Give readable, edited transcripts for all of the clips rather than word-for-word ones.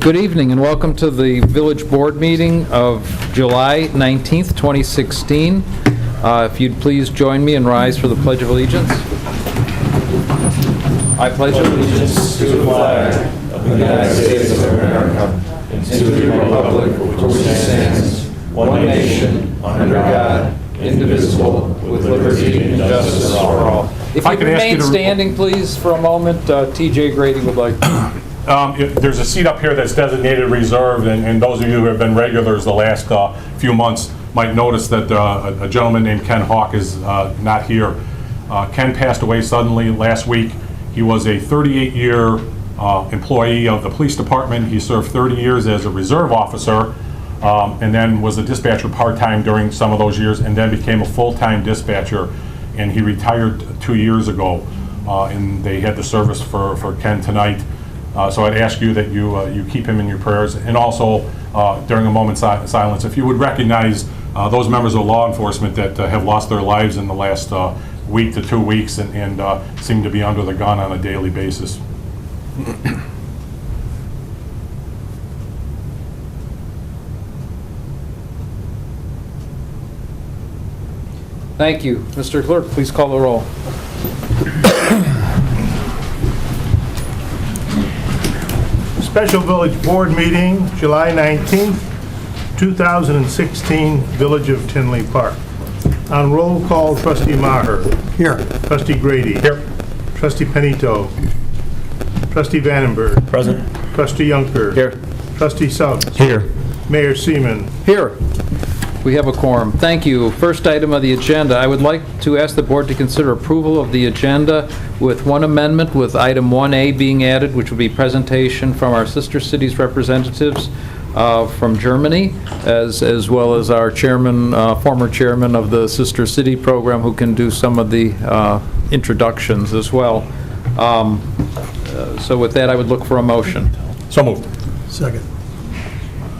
Good evening and welcome to the Village Board meeting of July 19th, 2016. If you'd please join me and rise for the Pledge of Allegiance. I pledge allegiance to the flag of the United States of America and to the republic for which it stands, one nation, under God, indivisible, with liberty and justice for all. If you remain standing, please, for a moment, T.J. Grady would like to. There's a seat up here that's designated reserved, and those of you who have been regulars the last few months might notice that a gentleman named Ken Hawk is not here. Ken passed away suddenly last week. He was a 38-year employee of the police department. He served 30 years as a reserve officer, and then was a dispatcher part-time during some of those years, and then became a full-time dispatcher, and he retired 2 years ago, and they had the service for Ken tonight. So I'd ask you that you keep him in your prayers, and also during a moment's silence, if you would recognize those members of law enforcement that have lost their lives in the last week to 2 weeks and seem to be under the gun on a daily basis. Thank you. Mr. Clerk, please call the roll. Special Village Board meeting, July 19th, 2016, Village of Tinley Park. On roll call, Trustee Maher. Here. Trustee Grady. Here. Trustee Penito. Trustee Vandenberg. Present. Trustee Junker. Here. Trustee Suggs. Here. Mayor Seaman. Here. We have a quorum. Thank you. First item of the agenda, I would like to ask the board to consider approval of the agenda with one amendment, with item 1A being added, which will be presentation from our sister cities representatives from Germany, as well as our chairman, former chairman of the sister city program, who can do some of the introductions as well. So with that, I would look for a motion. So moved. Second.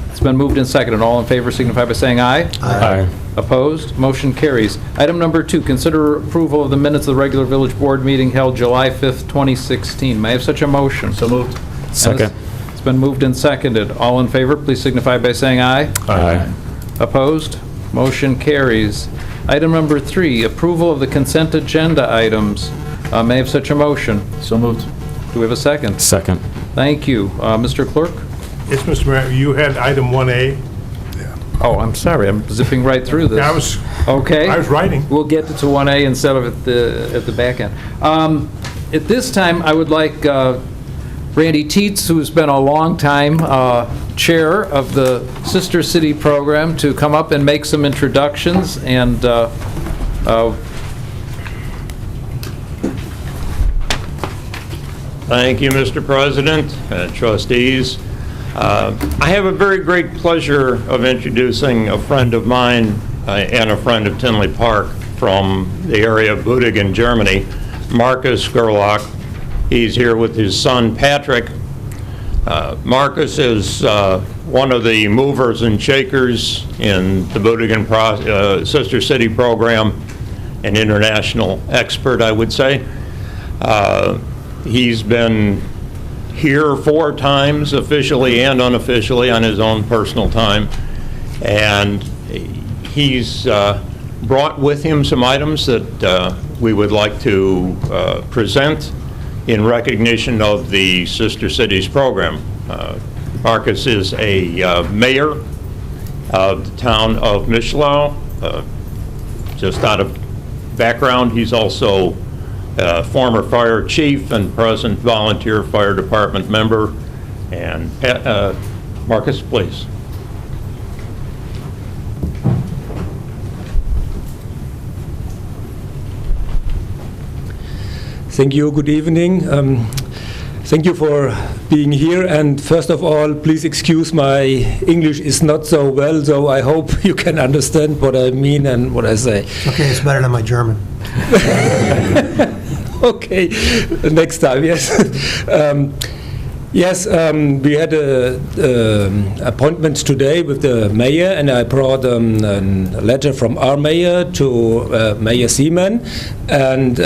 It's been moved and seconded. All in favor signify by saying aye. Aye. Opposed? Motion carries. Item number 2, consider approval of the minutes of the regular village board meeting held July 5th, 2016. May I have such a motion? So moved. Second. It's been moved and seconded. All in favor, please signify by saying aye. Aye. Opposed? Motion carries. Item number 3, approval of the consent agenda items. May I have such a motion? So moved. Do we have a second? Second. Thank you. Mr. Clerk? Yes, Mr. Mayor, you had item 1A. Oh, I'm sorry. I'm zipping right through this. I was writing. We'll get to 1A instead of at the back end. At this time, I would like Randy Teets, who's been a long time chair of the Sister City program, to come up and make some introductions. And thank you, Mr. President, trustees. I have a very great pleasure of introducing a friend of mine and a friend of Tinley Park from the area of Büdingen, Germany, Marcus Gerlach. He's here with his son, Patrick. Marcus is one of the movers and shakers in the Büdingen Sister City program, an international expert, I would say. He's been here 4 times, officially and unofficially, on his own personal time, and he's brought with him some items that we would like to present in recognition of the Sister Cities program. Marcus is a mayor of the town of Mischlau. Just out of background, he's also former fire chief and present volunteer fire department member. And Marcus, please. Thank you. Good evening. Thank you for being here. And first of all, please excuse my English is not so well, so I hope you can understand what I mean and what I say. Okay, it's better than my German. Okay, next time, yes. Yes, we had an appointment today with the mayor, and I brought a letter from our mayor to Mayor Seaman, and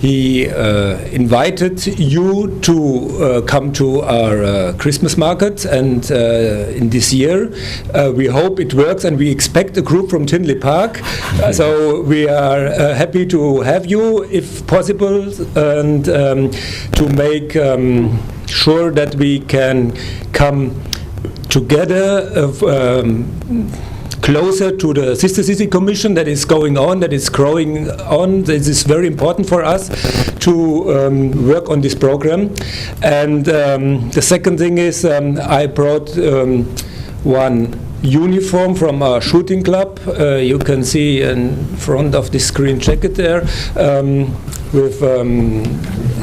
he invited you to come to our Christmas market, and in this year we hope it works, and we expect a group from Tinley Park. So we are happy to have you, if possible, and to make sure that we can come together closer to the Sister City Commission that is going on, that is growing on. This is very important for us to work on this program. And the second thing is I brought one uniform from our shooting club. You can see in front of this green jacket there, with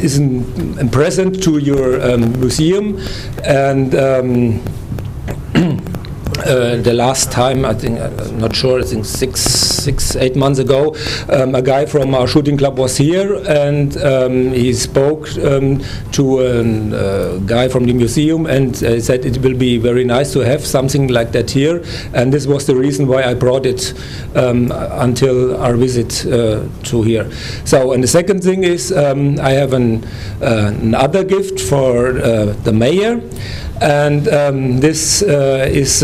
is a present to your museum. And the last time, I think, I'm not sure, I think 8 months ago, a guy from our shooting club was here, and he spoke to a guy from the museum, and said it will be very nice to have something like that here, and this was the reason why I brought it until our visit to here. So, and the second thing is I have another gift for the mayor. And this is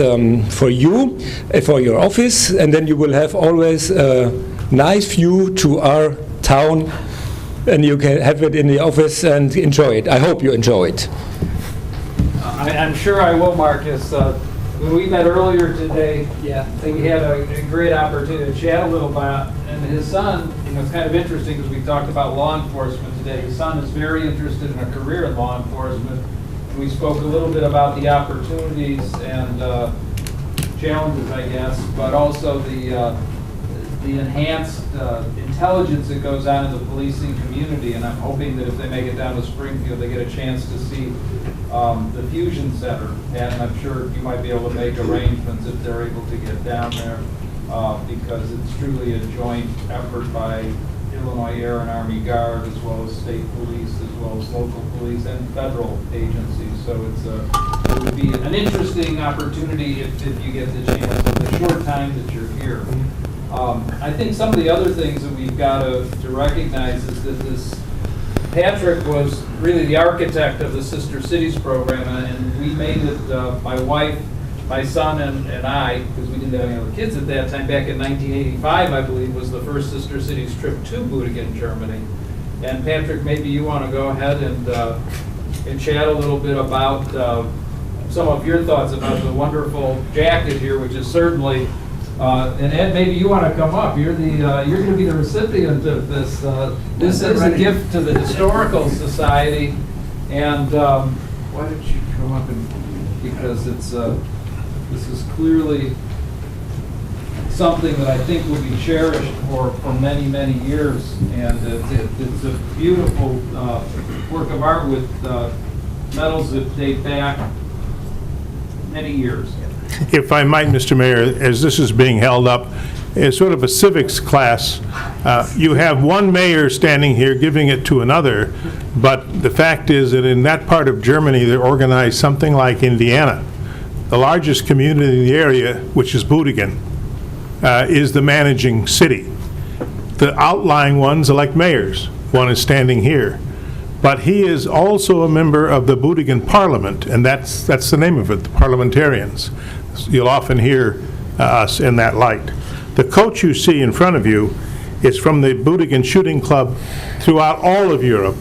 for you, for your office, and then you will have always a nice view to our town, and you can have it in the office and enjoy it. I hope you enjoy it. I'm sure I will, Marcus. When we met earlier today, we had a great opportunity to chat a little about, and his son, it's kind of interesting because we talked about law enforcement today. His son is very interested in a career in law enforcement. We spoke a little bit about the opportunities and challenges, I guess, but also the enhanced intelligence that goes on in the policing community. And I'm hoping that if they make it down to Springfield, they get a chance to see the Fusion Center. And I'm sure you might be able to make arrangements if they're able to get down there, because it's truly a joint effort by Illinois Air and Army Guard, as well as state police, as well as local police and federal agencies. So it would be an interesting opportunity if you get the chance in the short time that you're here. I think some of the other things that we've got to recognize is that Patrick was really the architect of the Sister Cities program, and we made it, my wife, my son, and I, because we didn't have any other kids at that time, back in 1985, I believe, was the first Sister Cities trip to Budigen, Germany. And Patrick, maybe you want to go ahead and chat a little bit about some of your thoughts about the wonderful jacket here, which is certainly, and Ed, maybe you want to come up. You're going to be the recipient of this. This is a gift to the Historical Society, and why don't you come up because it's. This is clearly something that I think will be cherished for many, many years, and it's a beautiful work of art with medals that date back many years. If I might, Mr. Mayor, as this is being held up as sort of a civics class, you have one mayor standing here giving it to another, but the fact is that in that part of Germany they organized something like Indiana. The largest community in the area, which is Budigen, is the managing city. The outlying ones elect mayors. One is standing here. But he is also a member of the Budigen Parliament, and that's the name of it, the parliamentarians. You'll often hear us in that light. The coach you see in front of you is from the Budigen Shooting Club throughout all of Europe.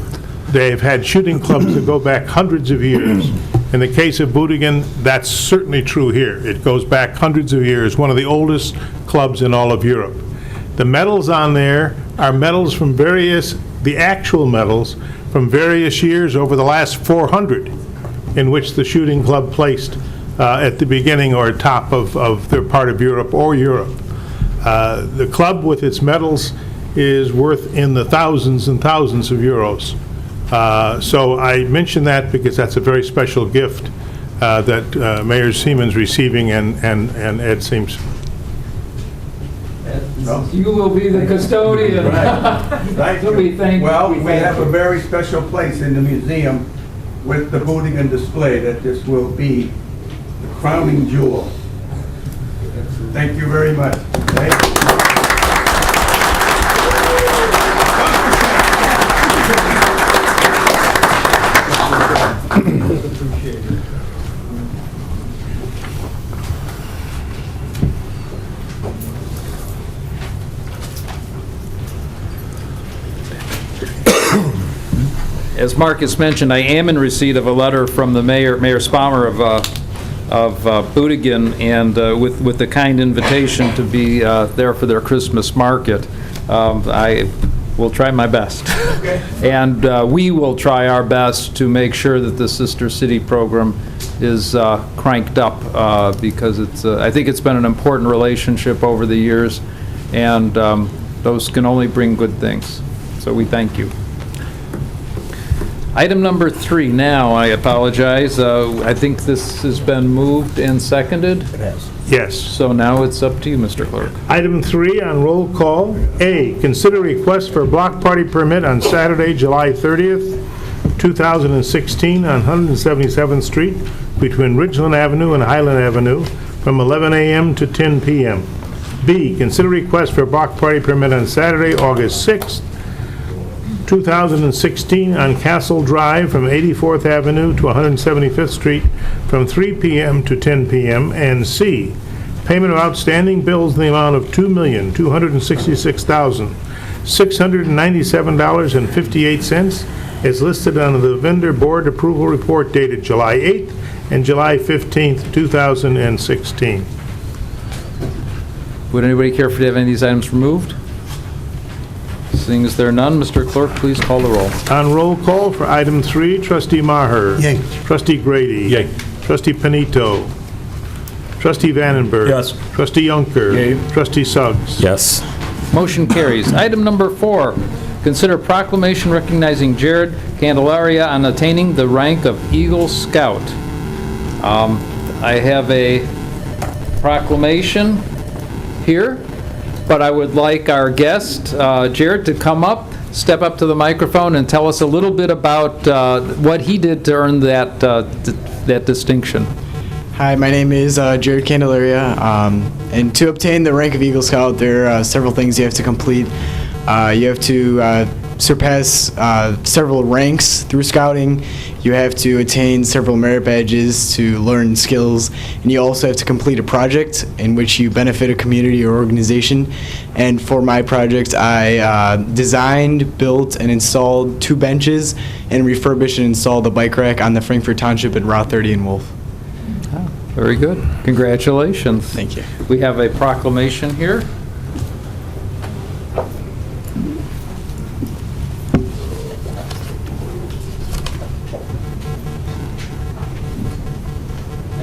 They've had shooting clubs that go back hundreds of years. In the case of Budigen, that's certainly true here. It goes back hundreds of years, one of the oldest clubs in all of Europe. The medals on there are medals from the actual medals from various years over the last 400 in which the shooting club placed at the beginning or top of their part of Europe or Europe. The club with its medals is worth in the thousands and thousands of euros. So I mention that because that's a very special gift that Mayor Siemens receiving and Ed Seams. You will be the custodian. Thank you. Well, we have a very special place in the museum with the Budigen display that this will be the crowning jewel. Thank you very much. Thank you. As Marcus mentioned, I am in receipt of a letter from the Mayor Spalmer of Boudingan, and with the kind invitation to be there for their Christmas market. I will try my best. Okay. And we will try our best to make sure that the Sister City program is cranked up, because I think it's been an important relationship over the years, and those can only bring good things. So we thank you. Item number 3 now, I apologize. I think this has been moved and seconded. Yes. So now it's up to you, Mr. Clerk. Item 3 on roll call. A, consider request for block party permit on Saturday, July 30th, 2016 on 177th Street between Ridgeland Avenue and Highland Avenue from 11 a.m. to 10 p.m. B, consider request for block party permit on Saturday, August 6th, 2016 on Castle Drive from 84th Avenue to 175th Street from 3 p.m. to 10 p.m. And C, payment of outstanding bills in the amount of $2,266,697.58 is listed on the vendor board approval report dated July 8th and July 15th, 2016. Would anybody care to have any of these items removed? Seeing as there are none, Mr. Clerk, please call the roll. On roll call for item 3, Trustee Maher. Yay. Trustee Grady. Yay. Trustee Panito. Trustee Vandenberg. Yes. Trustee Yonker. Yay. Trustee Suggs. Yes. Motion carries. Item number 4, consider proclamation recognizing Jared Candelaria on attaining the rank of Eagle Scout. I have a proclamation here, but I would like our guest, Jared, to come up, step up to the microphone, and tell us a little bit about what he did to earn that distinction. Hi, my name is Jared Candelaria, and to obtain the rank of Eagle Scout, there are several things you have to complete. You have to surpass several ranks through scouting. You have to attain several merit badges to learn skills, and you also have to complete a project in which you benefit a community or organization. And for my project, I designed, built, and installed 2 benches and refurbished and installed a bike rack on the Frankfort Township and Route 30 in Wolf. Very good. Congratulations. Thank you. We have a proclamation here.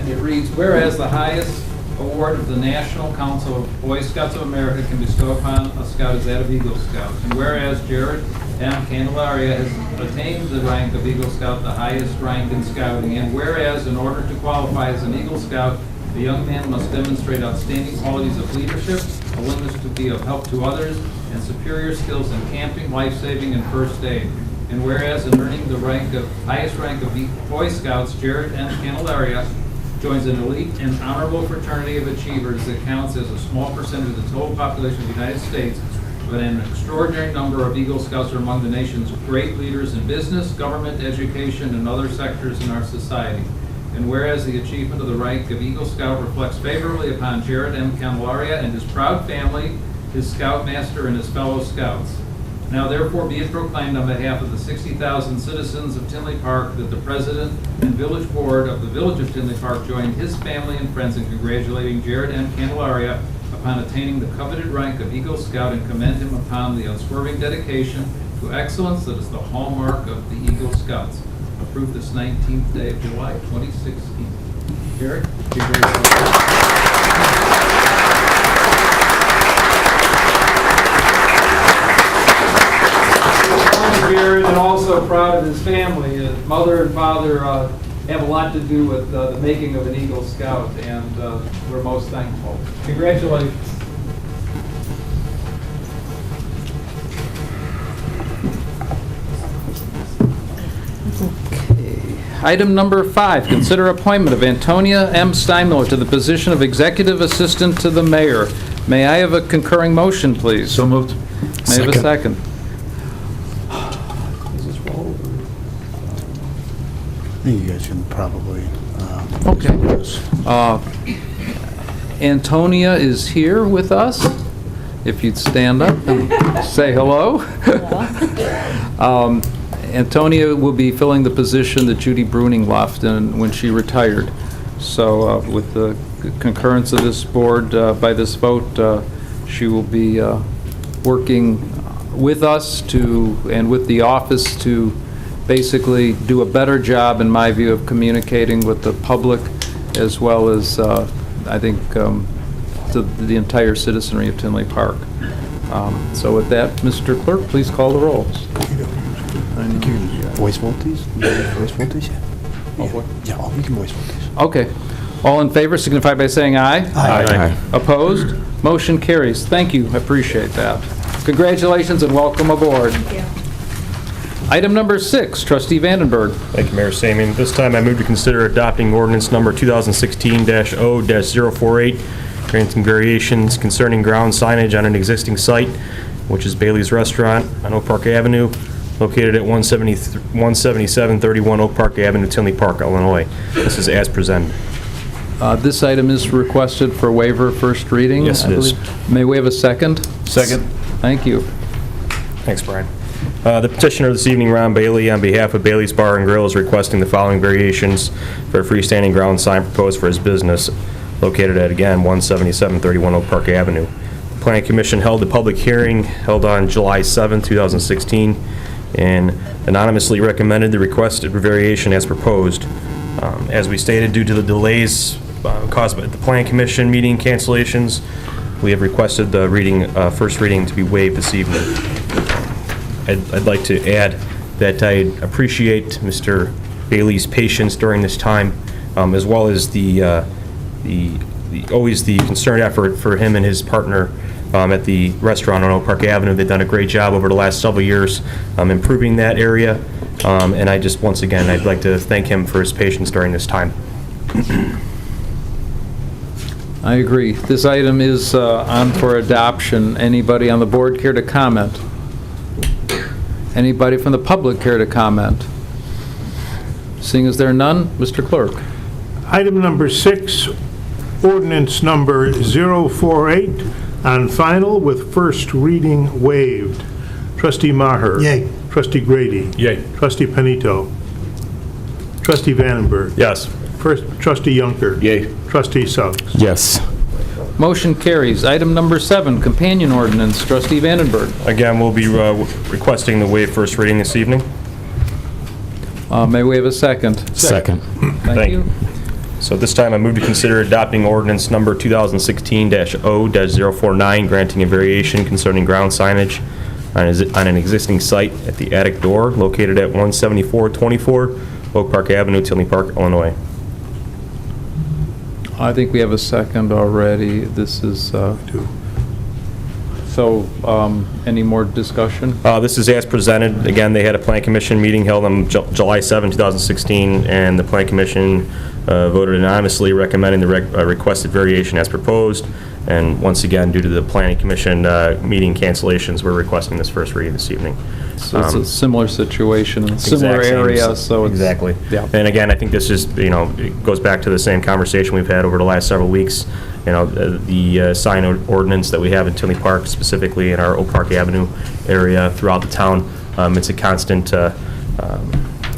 It reads, whereas the highest award of the National Council of Boy Scouts of America can bestow upon a scout is that of Eagle Scout. And whereas Jared M. Candelaria has attained the rank of Eagle Scout, the highest rank in scouting, and whereas in order to qualify as an Eagle Scout, the young man must demonstrate outstanding qualities of leadership, a willingness to be of help to others, and superior skills in camping, life-saving, and first aid. And whereas in earning the highest rank of Boy Scouts, Jared M. Candelaria joins an elite and honorable fraternity of achievers that counts as a small percentage of the total population of the United States, but an extraordinary number of Eagle Scouts are among the nation's great leaders in business, government, education, and other sectors in our society. And whereas the achievement of the rank of Eagle Scout reflects favorably upon Jared M. Candelaria and his proud family, his Scoutmaster, and his fellow Scouts. Now therefore be it proclaimed on behalf of the 60,000 citizens of Tinley Park that the President and Village Board of the Village of Tinley Park join his family and friends in congratulating Jared M. Candelaria upon attaining the coveted rank of Eagle Scout and commend him upon the unswerving dedication to excellence that is the hallmark of the Eagle Scouts. Approved this 19th day of July, 2016. Jared, congratulations. Jared, and also proud of his family. His mother and father have a lot to do with the making of an Eagle Scout, and we're most thankful. Congratulations. Okay. Item number 5, consider appointment of Antonia M. Steinmiller to the position of Executive Assistant to the Mayor. May I have a concurring motion, please? So moved. May I have a second? I think you guys can probably... Okay. Antonia is here with us. If you'd stand up and say hello. Antonia will be filling the position that Judy Bruning left when she retired. So with the concurrence of this board by this vote, she will be working with us and with the office to basically do a better job, in my view, of communicating with the public as well as, I think, to the entire citizenry of Tinley Park. So with that, Mr. Clerk, please call the rolls. Voice vote, please? Voice vote, please? Yeah, you can voice vote, please. Okay. All in favor signify by saying aye. Aye. Opposed? Motion carries. Thank you. I appreciate that. Congratulations and welcome aboard. Item number 6, Trustee Vandenberg. Thank you, Mayor Samian. This time I move to consider adopting ordinance number 2016-0-048, granting variations concerning ground signage on an existing site, which is Bailey's Restaurant on Oak Park Avenue, located at 17731 Oak Park Avenue, Tinley Park, Illinois. This is as presented. This item is requested for waiver of first reading. Yes, it is. May we have a second? Second. Thank you. Thanks, Brian. The petitioner this evening, Ron Bailey, on behalf of Bailey's Bar and Grill, is requesting the following variations for a freestanding ground sign proposed for his business, located at, again, 17731 Oak Park Avenue. The Planning Commission held a public hearing held on July 7, 2016, and anonymously recommended the requested variation as proposed. As we stated, due to the delays caused by the Planning Commission meeting cancellations, we have requested the first reading to be waived this evening. I'd like to add that I appreciate Mr. Bailey's patience during this time, as well as always the concerned effort for him and his partner at the restaurant on Oak Park Avenue. They've done a great job over the last several years improving that area, and I just, once again, I'd like to thank him for his patience during this time. I agree. This item is on for adoption. Anybody on the board care to comment? Anybody from the public care to comment? Seeing as there are none, Mr. Clerk. Item number 6, ordinance number 048, on final with first reading waived. Trustee Maher. Yay. Trustee Grady. Yay. Trustee Panito. Trustee Vandenberg. Yes. First, Trustee Yunker. Yay. Trustee Suggs. Yes. Motion carries. Item number 7, companion ordinance. Trustee Vandenberg. Again, we'll be requesting the waive first reading this evening. May we have a second? Second. Thank you. So this time I move to consider adopting ordinance number 2016-0-049, granting a variation concerning ground signage on an existing site at the attic door located at 17424 Oak Park Avenue, Tinley Park, Illinois. I think we have a second already. This is, so, any more discussion? This is as presented. Again, they had a Plan Commission meeting held on July 7, 2016, and the Plan Commission voted anonymously recommending the requested variation as proposed. And once again, due to the Planning Commission meeting cancellations, we're requesting this first reading this evening. So it's a similar situation, similar Exact same. area, so it's... Exactly. Yeah. And again, I think this is, it goes back to the same conversation we've had over the last several weeks. The sign ordinance that we have in Tinley Park, specifically in our Oak Park Avenue area throughout the town, it's a constant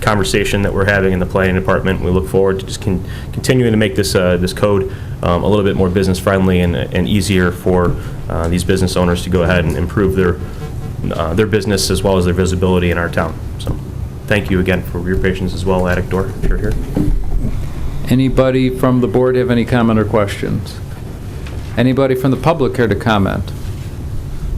conversation that we're having in the planning department. We look forward to just continuing to make this code a little bit more business friendly and easier for these business owners to go ahead and improve their business as well as their visibility in our town. So thank you again for your patience as well, attic door, if you're here. Anybody from the board have any comment or questions? Anybody from the public care to comment?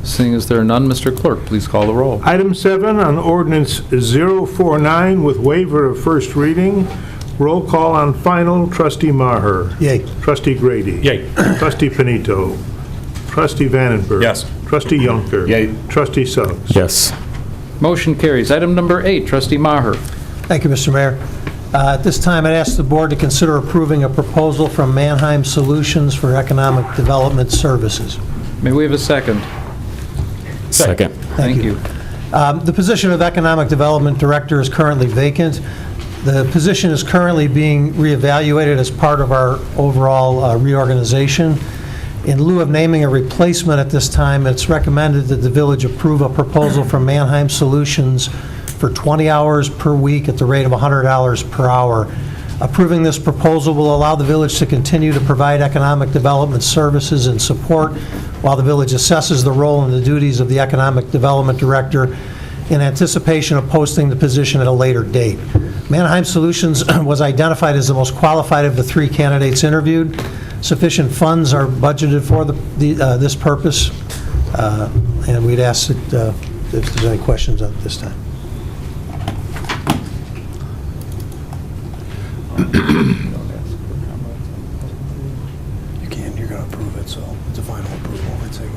Seeing as there are none, Mr. Clerk, please call the roll. Item 7 on ordinance 049 with waiver of first reading. Roll call on final. Trustee Maher. Yay. Trustee Grady. Yay. Trustee Panito. Trustee Vandenberg. Yes. Trustee Yunker. Yay. Trustee Suggs. Yes. Motion carries. Item number 8, Trustee Maher. Thank you, Mr. Mayor. At this time, I'd ask the board to consider approving a proposal from Mannheim Solutions for Economic Development Services. May we have a second? Second. Thank you. The position of Economic Development Director is currently vacant. The position is currently being reevaluated as part of our overall reorganization. In lieu of naming a replacement at this time, it's recommended that the village approve a proposal from Mannheim Solutions for 20 hours per week at the rate of $100 per hour. Approving this proposal will allow the village to continue to provide economic development services and support while the village assesses the role and the duties of the Economic Development Director in anticipation of posting the position at a later date. Mannheim Solutions was identified as the most qualified of the 3 candidates interviewed. Sufficient funds are budgeted for this purpose, and we'd ask that if there's any questions at this time. You can, you're going to approve it, so it's a final approval. I'd say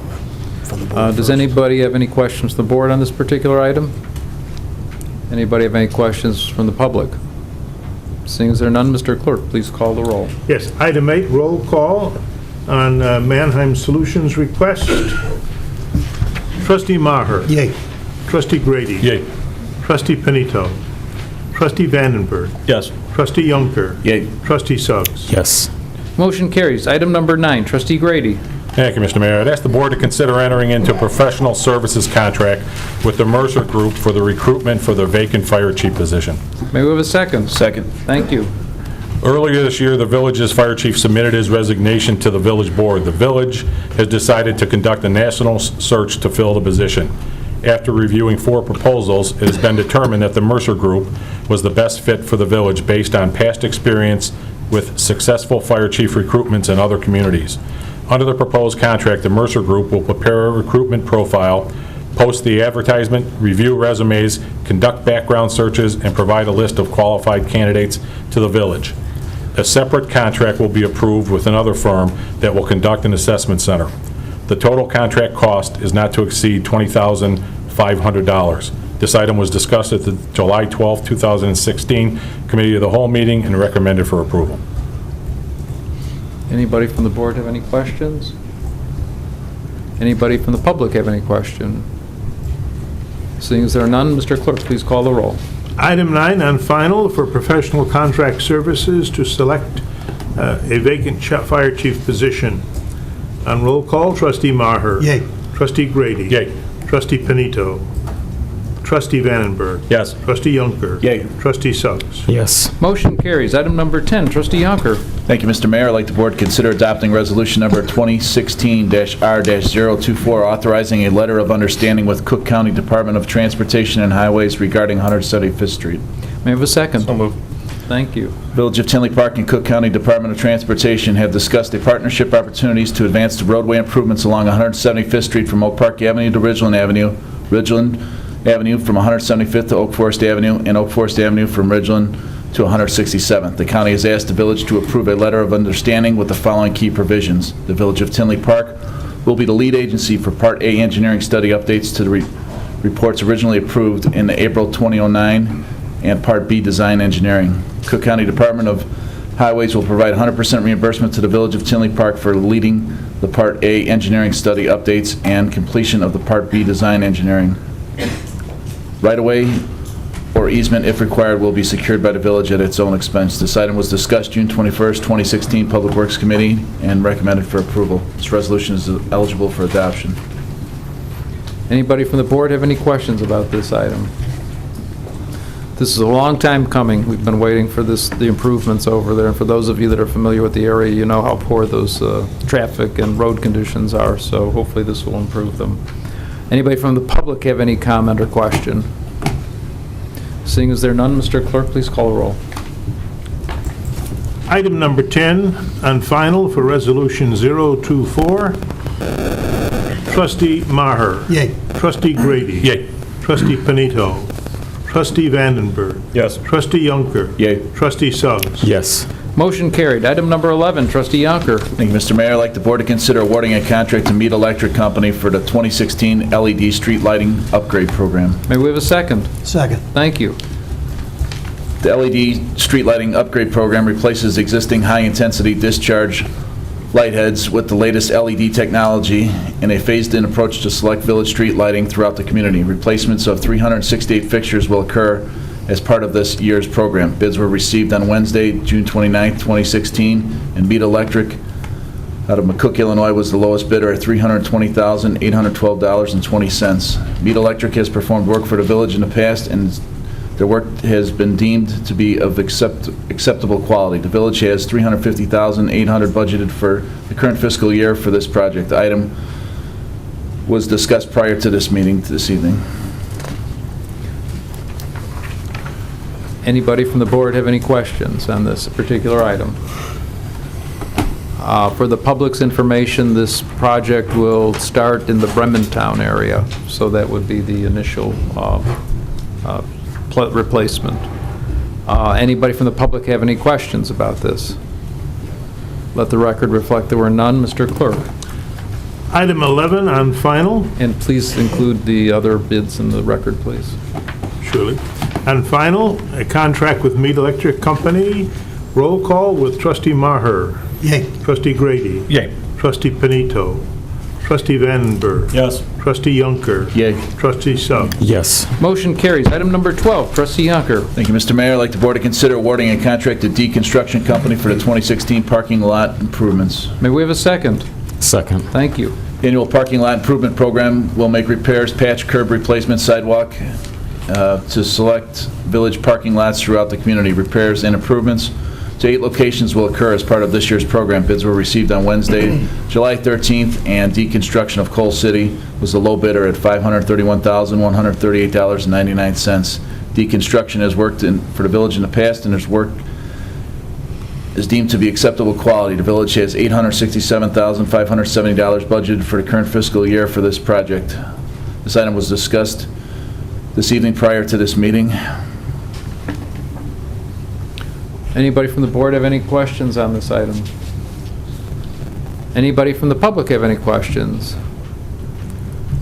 from the board Does first. anybody have any questions from the board on this particular item? Anybody have any questions from the public? Seeing as there are none, Mr. Clerk, please call the roll. Yes, item 8, roll call on Mannheim Solutions request. Trustee Maher. Yay. Trustee Grady. Yay. Trustee Panito. Trustee Vandenberg. Yes. Trustee Yonker. Yay. Trustee Suggs. Yes. Motion carries. Item number 9, Trustee Grady. Thank you, Mr. Mayor. I'd ask the board to consider entering into a professional services contract with the Mercer Group for the recruitment for the vacant fire chief position. May we have a second? Second. Thank you. Earlier this year, the village's fire chief submitted his resignation to the village board. The village has decided to conduct a national search to fill the position. After reviewing 4 proposals, it has been determined that the Mercer Group was the best fit for the village based on past experience with successful fire chief recruitments in other communities. Under the proposed contract, the Mercer Group will prepare a recruitment profile, post the advertisement, review resumes, conduct background searches, and provide a list of qualified candidates to the village. A separate contract will be approved with another firm that will conduct an assessment center. The total contract cost is not to exceed $20,500. This item was discussed at the July 12, 2016 Committee of the Whole meeting and recommended for approval. Anybody from the board have any questions? Anybody from the public have any question? Seeing as there are none, Mr. Clerk, please call the roll. Item 9 on final for professional contract services to select a vacant fire chief position. On roll call, Trustee Maher. Yay. Trustee Grady. Yay. Trustee Panito. Trustee Vandenberg. Yes. Trustee Yonker. Yay. Trustee Suggs. Yes. Motion carries. Item number 10, Trustee Yonker. Thank you, Mr. Mayor. I'd like the board to consider adopting resolution number 2016-R-024, authorizing a letter of understanding with Cook County Department of Transportation and Highways regarding 175th Street. May I have a second? So moved. Thank you. Village of Tinley Park and Cook County Department of Transportation have discussed a partnership opportunities to advance the roadway improvements along 175th Street from Oak Park Avenue to Ridgeland Avenue, Ridgeland Avenue from 175th to Oak Forest Avenue, and Oak Forest Avenue from Ridgeland to 167th. The county has asked the village to approve a letter of understanding with the following key provisions. The Village of Tinley Park will be the lead agency for Part A engineering study updates to the reports originally approved in April 2009 and Part B design engineering. Cook County Department of Highways will provide 100% reimbursement to the Village of Tinley Park for leading the Part A engineering study updates and completion of the Part B design engineering. Right-of-way or easement, if required, will be secured by the village at its own expense. This item was discussed June 21st, 2016, Public Works Committee, and recommended for approval. This resolution is eligible for adoption. Anybody from the board have any questions about this item? This is a long time coming. We've been waiting for the improvements over there, and for those of you that are familiar with the area, you know how poor those traffic and road conditions are, so hopefully this will improve them. Anybody from the public have any comment or question? Seeing as there are none, Mr. Clerk, please call the roll. Item number 10 on final for resolution 024. Trustee Maher. Yay. Trustee Grady. Yay. Trustee Panito. Trustee Vandenberg. Yes. Trustee Yonker. Yay. Trustee Suggs. Yes. Motion carried. Item number 11, Trustee Yonker. Thank you, Mr. Mayor. I'd like the board to consider awarding a contract to Mead Electric Company for the 2016 LED street lighting upgrade program. May we have a second? Second. Thank you. The LED street lighting upgrade program replaces existing high-intensity discharge light heads with the latest LED technology in a phased-in approach to select village street lighting throughout the community. Replacements of 368 fixtures will occur as part of this year's program. Bids were received on Wednesday, June 29, 2016, and Mead Electric out of McCook, Illinois was the lowest bidder at $320,812.20. Mead Electric has performed work for the village in the past and Their work has been deemed to be of acceptable quality. The village has $350,800 budgeted for the current fiscal year for this project. The item was discussed prior to this meeting this evening. Anybody from the board have any questions on this particular item? For the public's information, this project will start in the Brementown area, so that would be the initial replacement. Anybody from the public have any questions about this? Let the record reflect there were none. Mr. Clerk. Item 11 on final. And please include the other bids in the record, please. Surely. On final, a contract with Mead Electric Company. Roll call with Trustee Maher. Yay. Trustee Grady. Yay. Trustee Panito. Trustee Vandenberg. Yes. Trustee Yunker. Yay. Trustee Sugg. Yes. Motion carries. Item number 12, Trustee Yunker. Thank you, Mr. Mayor. I'd like the board to consider awarding a contract to D Construction Company for the 2016 parking lot improvements. May we have a second? Second. Thank you. Annual parking lot improvement program will make repairs, patch, curb replacement, sidewalk to select village parking lots throughout the community. Repairs and improvements to 8 locations will occur as part of this year's program. Bids were received on Wednesday, July 13th, and Deconstruction of Coal City was the low bidder at $531,138.99. Deconstruction has worked for the village in the past, and its work is deemed to be acceptable quality. The village has $867,570 budgeted for the current fiscal year for this project. This item was discussed this evening prior to this meeting. Anybody from the board have any questions on this item? Anybody from the public have any questions?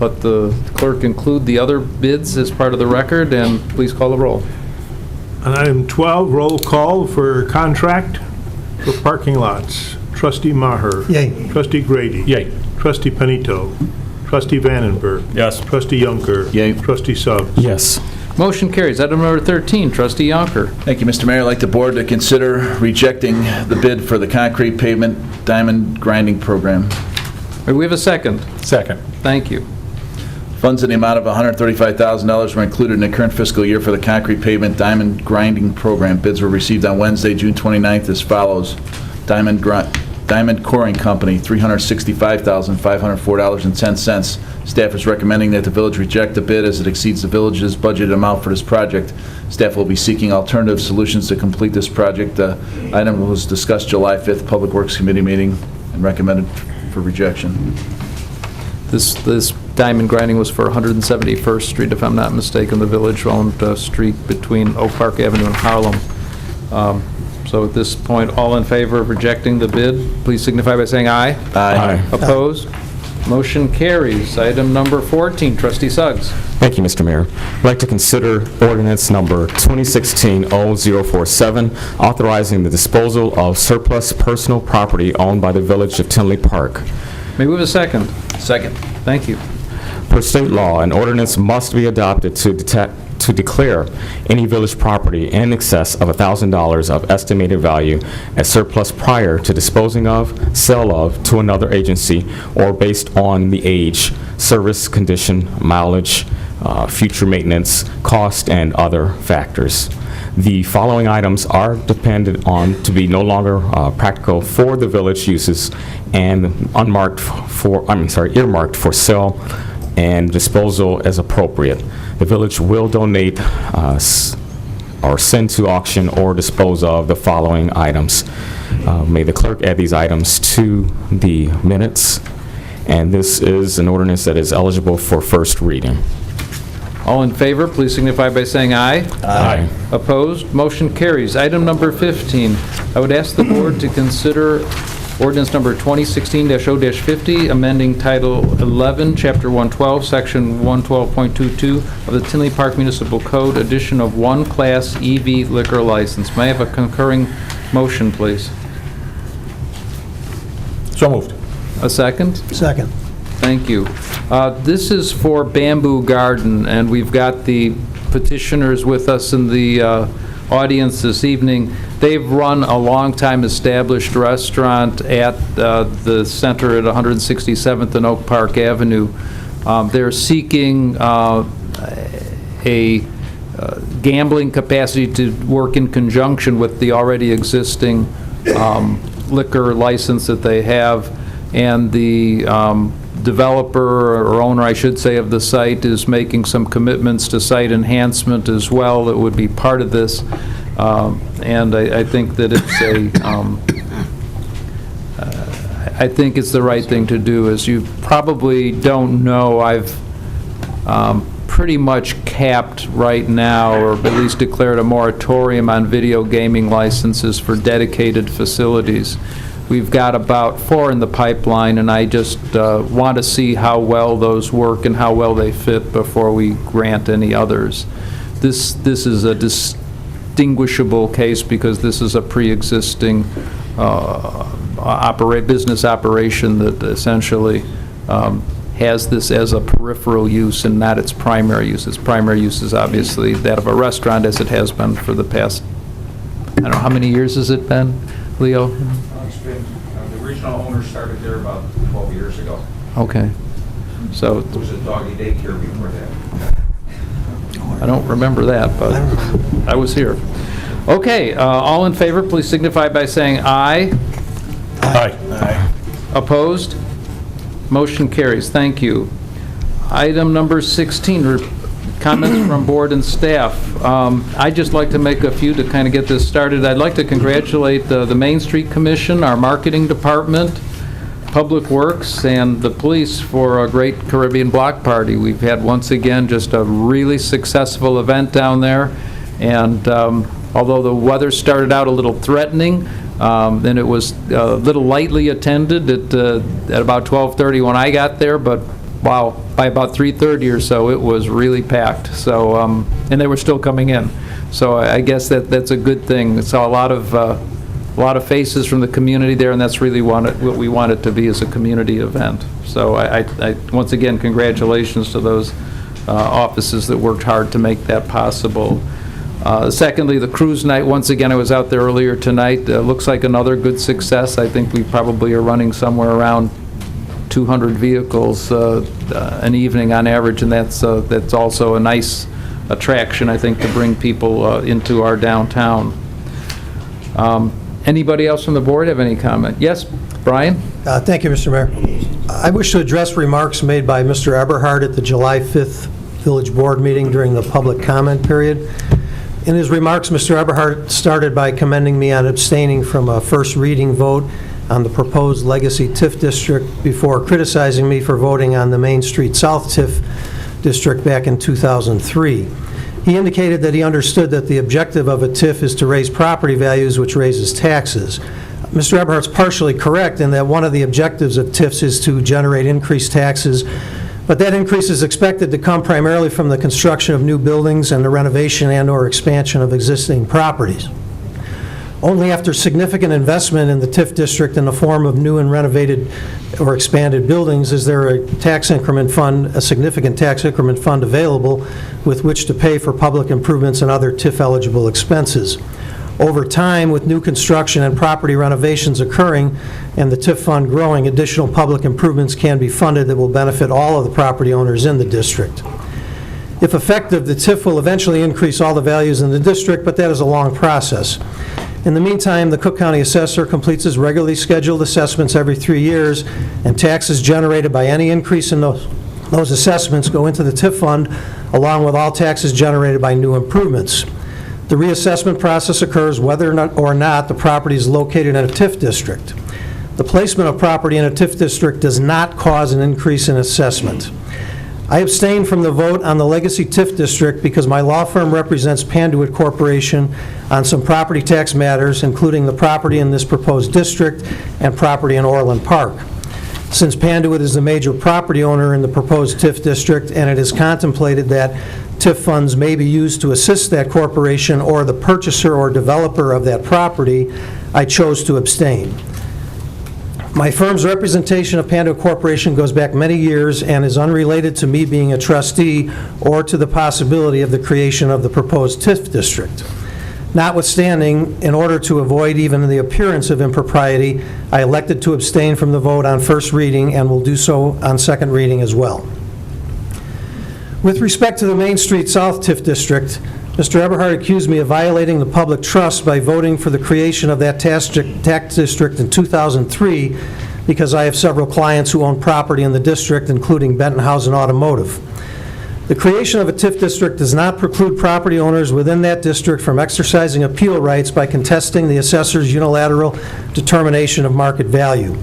Let the clerk include the other bids as part of the record, and please call the roll. On item 12, roll call for contract for parking lots. Trustee Maher. Yay. Trustee Grady. Yay. Trustee Panito. Trustee Vandenberg. Yes. Trustee Yunker. Yay. Trustee Sugg. Yes. Motion carries. Item number 13, Trustee Yonker. Thank you, Mr. Mayor. I'd like the board to consider rejecting the bid for the concrete pavement diamond grinding program. May we have a second? Second. Thank you. Funds in the amount of $135,000 were included in the current fiscal year for the concrete pavement diamond grinding program. Bids were received on Wednesday, June 29th as follows. Diamond Coring Company, $365,504.10. Staff is recommending that the village reject the bid as it exceeds the village's budgeted amount for this project. Staff will be seeking alternative solutions to complete this project. The item was discussed July 5th Public Works Committee meeting and recommended for rejection. This diamond grinding was for 171st Street, if I'm not mistaken, the village-owned street between Oak Park Avenue and Harlem. So at this point, all in favor of rejecting the bid, please signify by saying aye. Aye. Opposed? Motion carries. Item number 14, Trustee Suggs. Thank you, Mr. Mayor. I'd like to consider ordinance number 2016-0047, authorizing the disposal of surplus personal property owned by the Village of Tinley Park. May we have a second? Second. Thank you. Per state law, an ordinance must be adopted to declare any village property in excess of $1,000 of estimated value as surplus prior to disposing of, sale of to another agency, or based on the age, service condition, mileage, future maintenance, cost, and other factors. The following items are depended on to be no longer practical for the village uses and earmarked for sale and disposal as appropriate. The village will donate or send to auction or dispose of the following items. May the clerk add these items to the minutes. And this is an ordinance that is eligible for first reading. All in favor, please signify by saying aye. Aye. Opposed? Motion carries. Item number 15, I would ask the board to consider ordinance number 2016-0-50, amending Title 11, Chapter 112, Section 112.22 of the Tinley Park Municipal Code, addition of one Class EV liquor license. May I have a concurring motion, please? So moved. A second? Second. Thank you. This is for Bamboo Garden, and we've got the petitioners with us in the audience this evening. They've run a long-time established restaurant at the center at 167th and Oak Park Avenue. They're seeking a gambling capacity to work in conjunction with the already existing liquor license that they have, and the developer or owner, I should say, of the site is making some commitments to site enhancement as well that would be part of this. And I think that it's I think it's the right thing to do. As you probably don't know, I've pretty much capped right now, or at least declared a moratorium on video gaming licenses for dedicated facilities. We've got about 4 in the pipeline, and I just want to see how well those work and how well they fit before we grant any others. This is a distinguishable case because this is a pre-existing business operation that essentially has this as a peripheral use and not its primary use. Its primary use is obviously that of a restaurant, as it has been for the past, I don't know, how many years has it been, Leo? It's been, the original owner started there about 12 years ago. Okay. So It was a doggy daycare before that. I don't remember that, but I was here. Okay, all in favor, please signify by saying aye. Aye. Opposed? Motion carries. Thank you. Item number 16, comments from board and staff. I'd just like to make a few to kind of get this started. I'd like to congratulate the Main Street Commission, our marketing department, Public Works, and the police for a great Caribbean block party. We've had, once again, just a really successful event down there, and although the weather started out a little threatening, and it was a little lightly attended at about 12:30 when I got there, but wow, by about 3:30 or so, it was really packed. So, and they were still coming in. So I guess that's a good thing. It's a lot of faces from the community there, and that's really what we want it to be, as a community event. So I once again, congratulations to those offices that worked hard to make that possible. Secondly, the cruise night, once again, I was out there earlier tonight. Looks like another good success. I think we probably are running somewhere around 200 vehicles an evening on average, and that's also a nice attraction, I think, to bring people into our downtown. Anybody else from the board have any comment? Yes, Brian? Thank you, Mr. Mayor. I wish to address remarks made by Mr. Eberhard at the July 5th Village Board meeting during the public comment period. In his remarks, Mr. Eberhard started by commending me on abstaining from a first reading vote on the proposed Legacy TIF district before criticizing me for voting on the Main Street South TIF district back in 2003. He indicated that he understood that the objective of a TIF is to raise property values, which raises taxes. Mr. Eberhard's partially correct in that one of the objectives of TIFs is to generate increased taxes, but that increase is expected to come primarily from the construction of new buildings and the renovation and/or expansion of existing properties. Only after significant investment in the TIF district in the form of new and renovated or expanded buildings is there a tax increment fund, a significant tax increment fund available with which to pay for public improvements and other TIF-eligible expenses. Over time, with new construction and property renovations occurring and the TIF fund growing, additional public improvements can be funded that will benefit all of the property owners in the district. If effective, the TIF will eventually increase all the values in the district, but that is a long process. In the meantime, the Cook County Assessor completes his regularly scheduled assessments every 3 years, and taxes generated by any increase in those assessments go into the TIF fund, along with all taxes generated by new improvements. The reassessment process occurs whether or not the property is located in a TIF district. The placement of property in a TIF district does not cause an increase in assessment. I abstained from the vote on the Legacy TIF district because my law firm represents Panduit Corporation on some property tax matters, including the property in this proposed district and property in Orland Park. Since Panduit is the major property owner in the proposed TIF district, and it is contemplated that TIF funds may be used to assist that corporation or the purchaser or developer of that property, I chose to abstain. My firm's representation of Panduit Corporation goes back many years and is unrelated to me being a trustee or to the possibility of the creation of the proposed TIF district. Notwithstanding, in order to avoid even the appearance of impropriety, I elected to abstain from the vote on first reading and will do so on second reading as well. With respect to the Main Street South TIF district, Mr. Eberhard accused me of violating the public trust by voting for the creation of that tax district in 2003 because I have several clients who own property in the district, including Bentonhausen Automotive. The creation of a TIF district does not preclude property owners within that district from exercising appeal rights by contesting the assessor's unilateral determination of market value.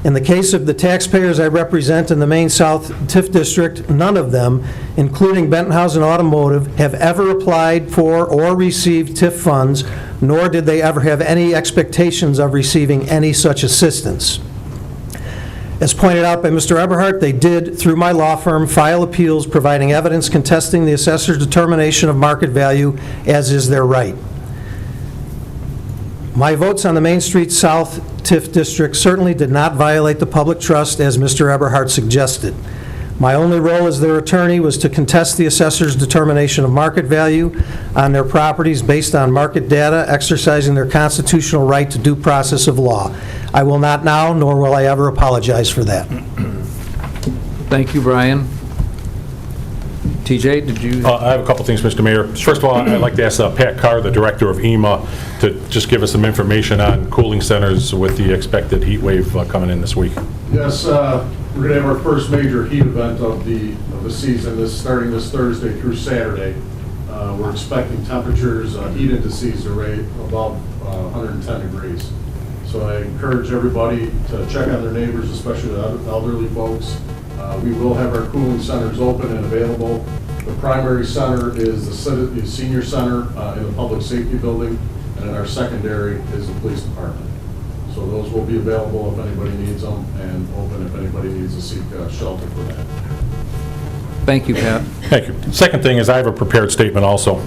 In the case of the taxpayers I represent in the Maine South TIF district, none of them, including Bentonhausen Automotive, have ever applied for or received TIF funds, nor did they ever have any expectations of receiving any such assistance. As pointed out by Mr. Eberhard, they did, through my law firm, file appeals providing evidence contesting the assessor's determination of market value, as is their right. My votes on the Main Street South TIF district certainly did not violate the public trust, as Mr. Eberhard suggested. My only role as their attorney was to contest the assessor's determination of market value on their properties based on market data, exercising their constitutional right to due process of law. I will not now, nor will I ever apologize for that. Thank you, Brian. TJ, did you? I have a couple things, Mr. Mayor. First of all, I'd like to ask Pat Carr, the director of EMA, to just give us some information on cooling centers with the expected heat wave coming in this week. Yes, we're going to have our first major heat event of the season, starting this Thursday through Saturday. We're expecting temperatures, heat indices to rate above 110 degrees. So I encourage everybody to check on their neighbors, especially the elderly folks. We will have our cooling centers open and available. The primary center is the senior center in the public safety building, and then our secondary is the police department. So those will be available if anybody needs them, and open if anybody needs to seek shelter for that. Thank you, Pat. Thank you. Second thing is I have a prepared statement also.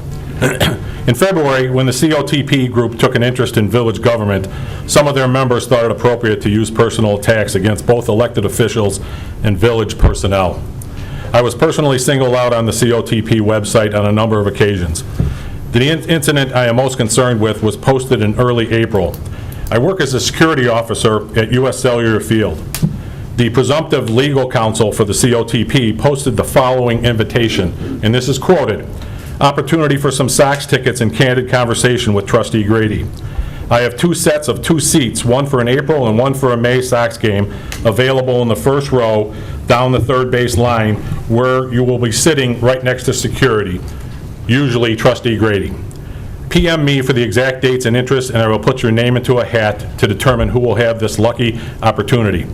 In February, when the COTP group took an interest in village government, some of their members thought it appropriate to use personal attacks against both elected officials and village personnel. I was personally singled out on the COTP website on a number of occasions. The incident I am most concerned with was posted in early April. I work as a security officer at U.S. Cellular Field. The presumptive legal counsel for the COTP posted the following invitation, and this is quoted: "Opportunity for some Sox tickets and candid conversation with Trustee Grady. I have 2 sets of 2 seats, one for an April and one for a May Sox game, available in the first row down the third base line, where you will be sitting right next to security, usually Trustee Grady. PM me for the exact dates and interests, and I will put your name into a hat to determine who will have this lucky opportunity.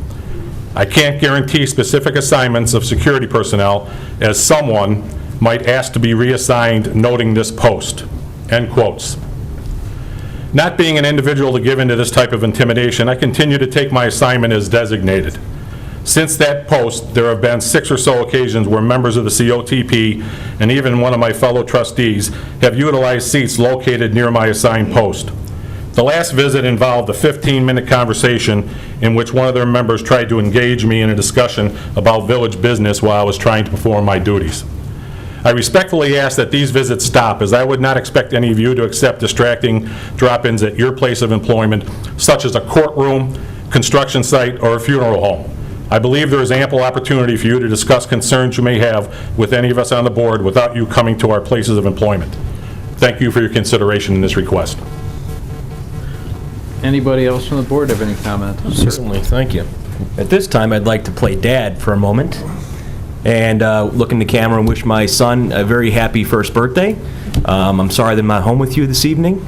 I can't guarantee specific assignments of security personnel, as someone might ask to be reassigned, noting this post." End quotes. Not being an individual to give into this type of intimidation, I continue to take my assignment as designated. Since that post, there have been 6 or so occasions where members of the COTP and even one of my fellow trustees have utilized seats located near my assigned post. The last visit involved a 15-minute conversation in which one of their members tried to engage me in a discussion about village business while I was trying to perform my duties. I respectfully ask that these visits stop, as I would not expect any of you to accept distracting drop-ins at your place of employment, such as a courtroom, construction site, or a funeral home. I believe there is ample opportunity for you to discuss concerns you may have with any of us on the board without you coming to our places of employment. Thank you for your consideration in this request. Anybody else from the board have any comments? Certainly, thank you. At this time, I'd like to play dad for a moment and look in the camera and wish my son a very happy first birthday. I'm sorry that I'm not home with you this evening.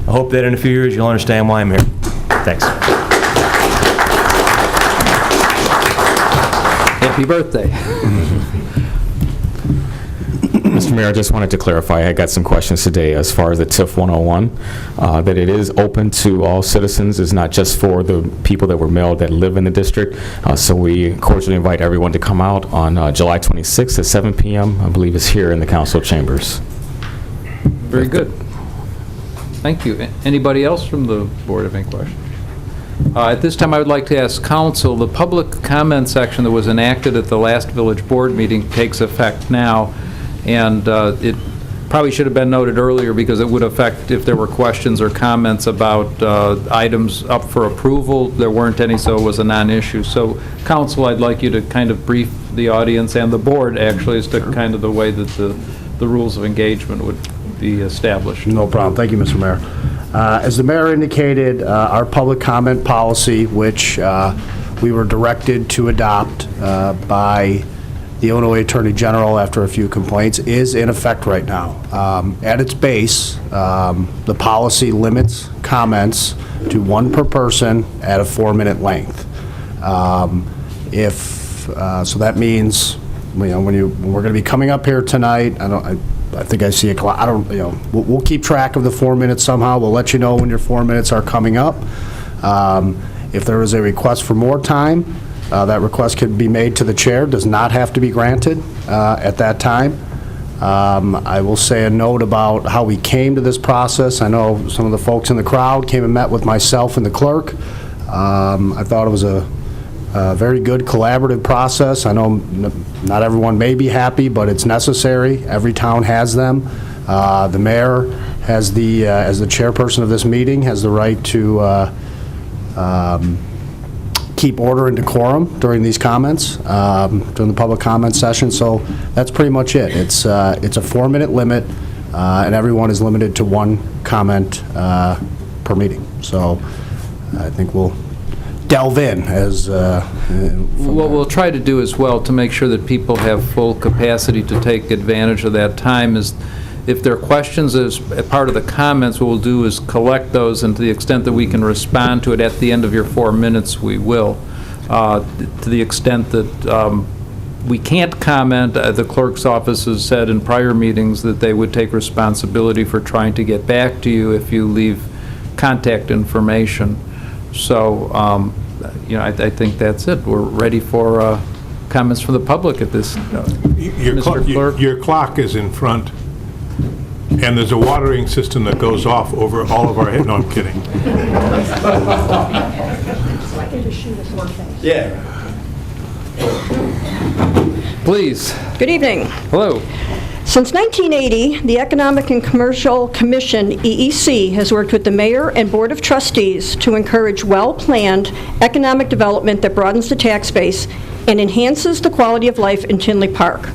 I hope that in a few years you'll understand why I'm here. Thanks. Happy birthday. Mr. Mayor, I just wanted to clarify, I got some questions today as far as the TIF 101, that it is open to all citizens. It's not just for the people that were mailed that live in the district. So we cordially invite everyone to come out on July 26th at 7 p.m. I believe it's here in the council chambers. Very good. Thank you. Anybody else from the board have any questions? At this time, I would like to ask council, the public comment section that was enacted at the last village board meeting takes effect now, and it probably should have been noted earlier because it would affect if there were questions or comments about items up for approval. There weren't any, so it was a non-issue. So, Council, I'd like you to kind of brief the audience and the board, actually, as to kind of the way that the rules of engagement would be established. No problem. Thank you, Mr. Mayor. As the mayor indicated, our public comment policy, which we were directed to adopt by the Illinois Attorney General after a few complaints, is in effect right now. At its base, the policy limits comments to one per person at a 4-minute length. So that means, when we're going to be coming up here tonight, I think I see a clock. We'll keep track of the 4 minutes somehow. We'll let you know when your 4 minutes are coming up. If there is a request for more time, that request could be made to the chair, does not have to be granted at that time. I will say a note about how we came to this process. I know some of the folks in the crowd came and met with myself and the clerk. I thought it was a very good collaborative process. I know not everyone may be happy, but it's necessary. Every town has them. The mayor has as the chairperson of this meeting, has the right to keep order and decorum during these comments, during the public comment session. So that's pretty much it. It's a 4-minute limit, and everyone is limited to one comment per meeting. So I think we'll delve in as what we'll try to do as well to make sure that people have full capacity to take advantage of that time is if there are questions as part of the comments, what we'll do is collect those, and to the extent that we can respond to it at the end of your 4 minutes, we will. To the extent that we can't comment, the clerk's office has said in prior meetings that they would take responsibility for trying to get back to you if you leave contact information. So, I think that's it. We're ready for comments from the public at this. Mr. Clerk? Your clock is in front, and there's a watering system that goes off over all of our heads. No, I'm kidding. So I can just shoot us one thing. Yeah. Please. Good evening. Hello. Since 1980, the Economic and Commercial Commission, EEC, has worked with the Mayor and Board of Trustees to encourage well-planned economic development that broadens the tax base and enhances the quality of life in Tinley Park.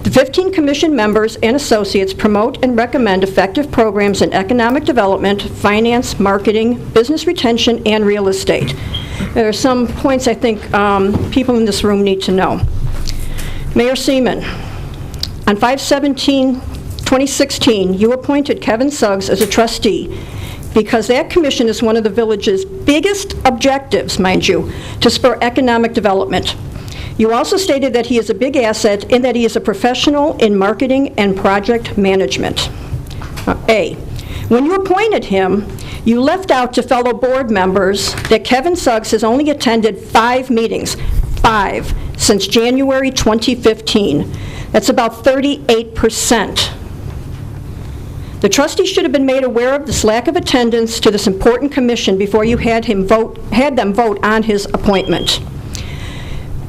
The 15 Commission members and associates promote and recommend effective programs in economic development, finance, marketing, business retention, and real estate. There are some points I think people in this room need to know. Mayor Seaman, on 5/17/2016, you appointed Kevin Suggs as a trustee because that commission is one of the village's biggest objectives, mind you, to spur economic development. You also stated that he is a big asset and that he is a professional in marketing and project management. A, when you appointed him, you left out to fellow board members that Kevin Suggs has only attended 5 meetings, 5, since January 2015. That's about 38%. The trustees should have been made aware of this lack of attendance to this important commission before you had them vote on his appointment.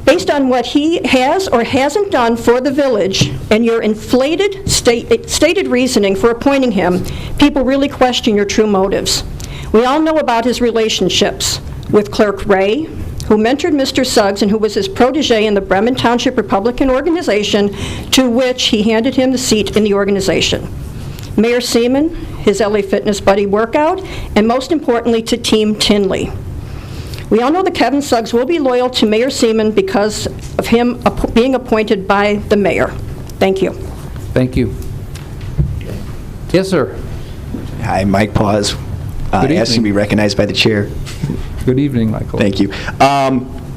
Based on what he has or hasn't done for the village and your inflated stated reasoning for appointing him, people really question your true motives. We all know about his relationships with Clerk Ray, who mentored Mr. Suggs and who was his protege in the Bremen Township Republican organization, to which he handed him the seat in the organization. Mayor Seaman, his LA Fitness Buddy workout, and most importantly to Team Tinley. We all know that Kevin Suggs will be loyal to Mayor Seaman because of him being appointed by the mayor. Thank you. Thank you. Yes, sir. Hi, Mike Paws. Asking to be recognized by the chair. Good evening, Michael. Thank you.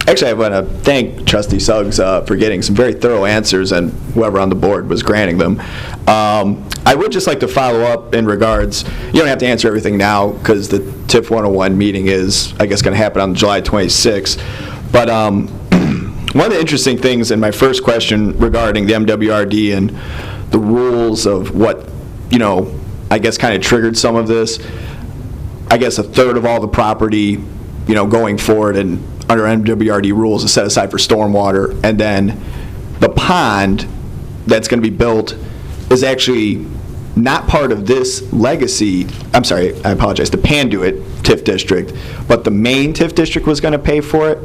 Actually, I want to thank Trustee Suggs for getting some very thorough answers, and whoever on the board was granting them. I would just like to follow up in regards, you don't have to answer everything now because the TIF 101 meeting is, I guess, going to happen on July 26th. But one of the interesting things in my first question regarding the MWRD and the rules of what, I guess kind of triggered some of this, I guess 1/3 of all the property, going forward and under MWRD rules is set aside for stormwater, and then the pond that's going to be built is actually not part of this legacy, I'm sorry, I apologize, the Panduit TIF district, but the main TIF district was going to pay for it,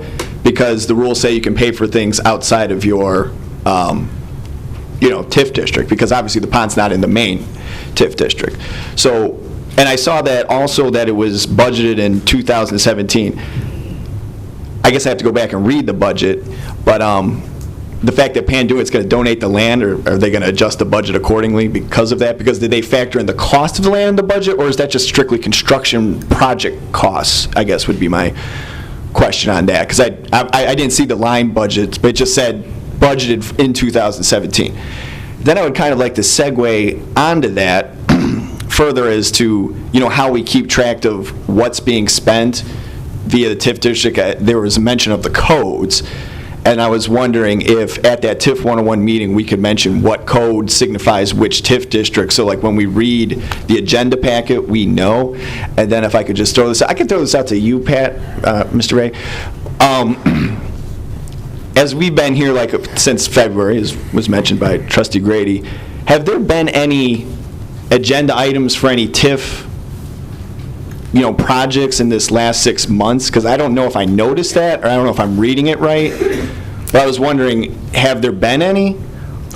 because the rules say you can pay for things outside of your, TIF district, because obviously the pond's not in the main TIF district. So, and I saw that also that it was budgeted in 2017. I guess I have to go back and read the budget, but the fact that Panduit's going to donate the land, or are they going to adjust the budget accordingly because of that? Because did they factor in the cost of the land in the budget, or is that just strictly construction project costs, I guess would be my question on that? Because I didn't see the line budgets, but it just said budgeted in 2017. Then I would kind of like to segue onto that further as to, how we keep track of what's being spent via the TIF district. There was a mention of the codes, and I was wondering if at that TIF 101 meeting we could mention what code signifies which TIF district, so like when we read the agenda packet, we know. And then if I could just throw this out, I can throw this out to you, Pat, Mr. Ray. As we've been here since February, as was mentioned by Trustee Grady, have there been any agenda items for any TIF projects in this last 6 months? Because I don't know if I noticed that, or I don't know if I'm reading it right. But I was wondering, have there been any?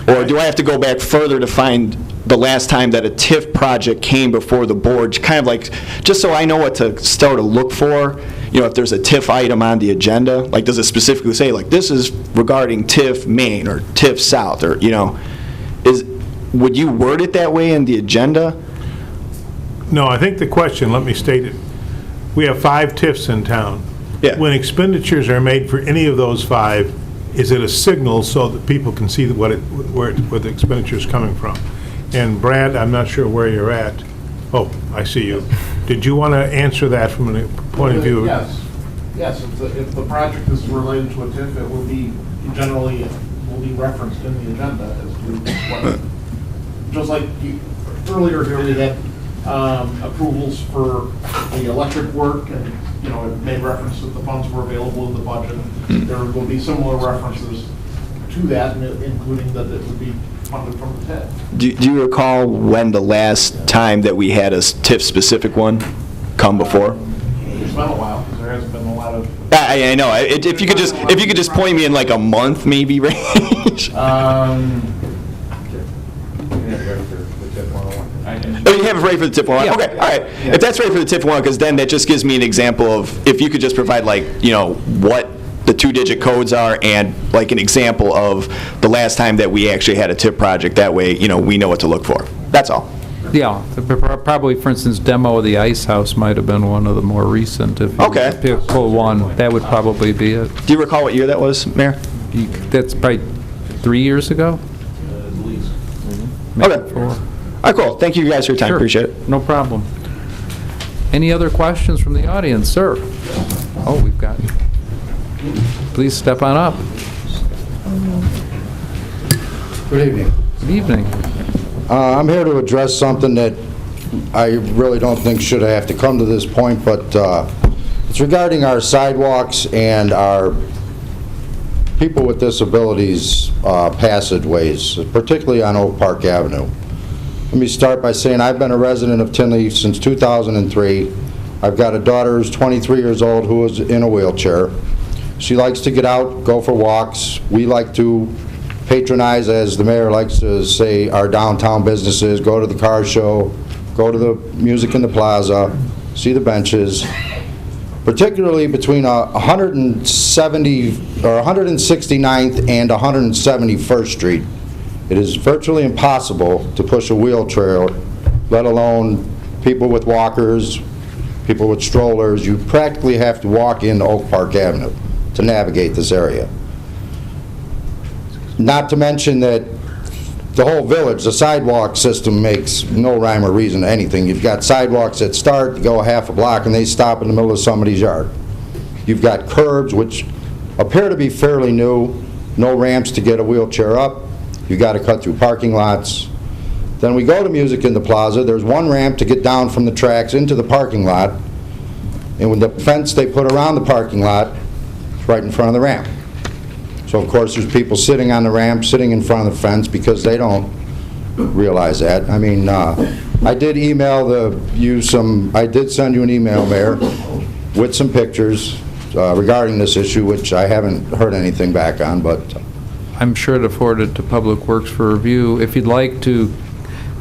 Or do I have to go back further to find the last time that a TIF project came before the board, kind of just so I know what to start to look for, if there's a TIF item on the agenda? Does it specifically say, this is regarding TIF Main or TIF South, or, would you word it that way in the agenda? No, I think the question, let me state it. We have 5 TIFs in town. Yeah. When expenditures are made for any of those 5, is it a signal so that people can see where the expenditure is coming from? And Brad, I'm not sure where you're at. Oh, I see you. Did you want to answer that from a point of view? Yes. If the project is related to a TIF, it will be generally referenced in the agenda as to what. Just like earlier here, we had approvals for the electric work, and it made reference that the funds were available in the budget. There will be similar references to that, including that it would be funded from the TIF. Do you recall when the last time that we had a TIF-specific one come before? It's been a while, because there hasn't been a lot of... I know. If you could just point me in a month, maybe, range. Oh, you have it ready for the TIF 101? Yeah. Okay, all right. Yeah. If that's ready for the TIF 101, because then that just gives me an example of, if you could just provide what the 2-digit codes are, and an example of the last time that we actually had a TIF project. That way, we know what to look for. That's all. Yeah, probably, for instance, demo of the ice house might have been one of the more recent. If you pull one, that would probably be it. Do you recall what year that was, Mayor? That's probably 3 years ago? At least. Okay. 4. All right, cool. Thank you guys for your time. Sure. Appreciate it. No problem. Any other questions from the audience, sir? Oh, we've got... Please step on up. Good evening. Good evening. I'm here to address something that I really don't think should have to come to this point, but it's regarding our sidewalks and our people with disabilities passageways, particularly on Oak Park Avenue. Let me start by saying I've been a resident of Tinley since 2003. I've got a daughter who's 23 years old who is in a wheelchair. She likes to get out, go for walks. We like to patronize, as the mayor likes to say, our downtown businesses, go to the car show, go to the music in the plaza, see the benches. Particularly between 169th and 171st Street, it is virtually impossible to push a wheelchair, let alone people with walkers, people with strollers. You practically have to walk into Oak Park Avenue to navigate this area. Not to mention that the whole village, the sidewalk system makes no rhyme or reason to anything. You've got sidewalks that start, go a half a block, and they stop in the middle of somebody's yard. You've got curbs, which appear to be fairly new, no ramps to get a wheelchair up. You've got to cut through parking lots. Then we go to Music in the Plaza. There's one ramp to get down from the tracks into the parking lot, and with the fence they put around the parking lot, it's right in front of the ramp. So of course there's people sitting on the ramp, sitting in front of the fence because they don't realize that. I mean, I did I did send you an email, Mayor, with some pictures regarding this issue, which I haven't heard anything back on, but... I'm sure to forward it to Public Works for review. If you'd like to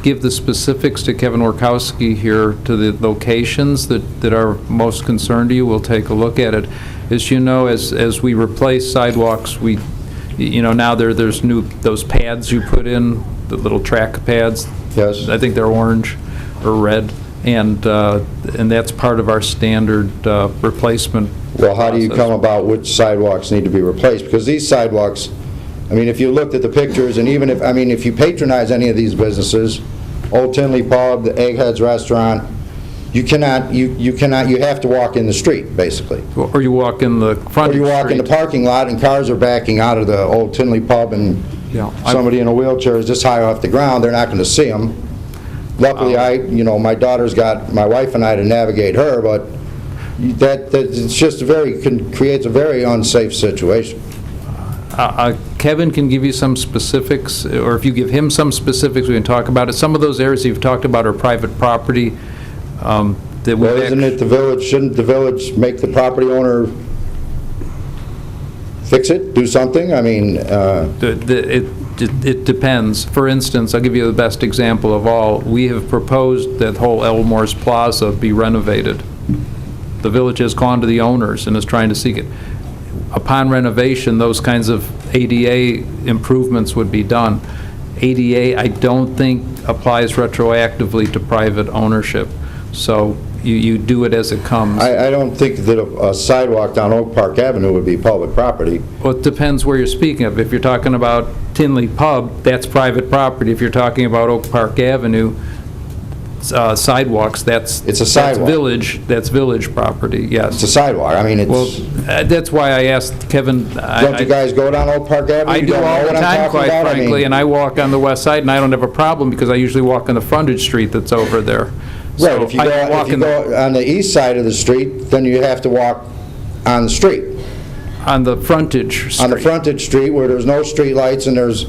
give the specifics to Kevin Workowski here, to the locations that are most concerned to you, we'll take a look at it. As you know, as we replace sidewalks, now there's those pads you put in, the little track pads. Yes. I think they're orange or red, and that's part of our standard replacement. Well, how do you process. come about which sidewalks need to be replaced? Because these sidewalks, I mean, if you looked at the pictures, and even if you patronize any of these businesses, Old Tinley Pub, the Eggheads Restaurant, you have to walk in the street, basically. Or you walk in the front. Or you walk in the parking lot, and cars are backing out of the Old Tinley Pub, and somebody in a wheelchair is this high off the ground, they're not going to see them. Luckily, my daughter's got my wife and I to navigate her, but it's just creates a very unsafe situation. Kevin can give you some specifics, or if you give him some specifics, we can talk about it. Some of those areas you've talked about are private property. Well, isn't it the village, shouldn't the village make the property owner fix it, do something? I mean... It depends. For instance, I'll give you the best example of all. We have proposed that whole Elmore's Plaza be renovated. The village has gone to the owners and is trying to seek it. Upon renovation, those kinds of ADA improvements would be done. ADA, I don't think, applies retroactively to private ownership. So you do it as it comes. I don't think that a sidewalk down Oak Park Avenue would be public property. Well, it depends where you're speaking of. If you're talking about Tinley Pub, that's private property. If you're talking about Oak Park Avenue, sidewalks, it's a sidewalk. That's village property, yes. It's a sidewalk. I mean, it's... Well, that's why I asked Kevin... Don't you guys go down Oak Park Avenue? I do all the time, quite frankly, and I walk on the west side, and I don't have a problem because I usually walk on the frontage street that's over there. Right, if you go on the east side of the street, then you have to walk on the street. On the frontage street. On the frontage street where there's no street lights and there's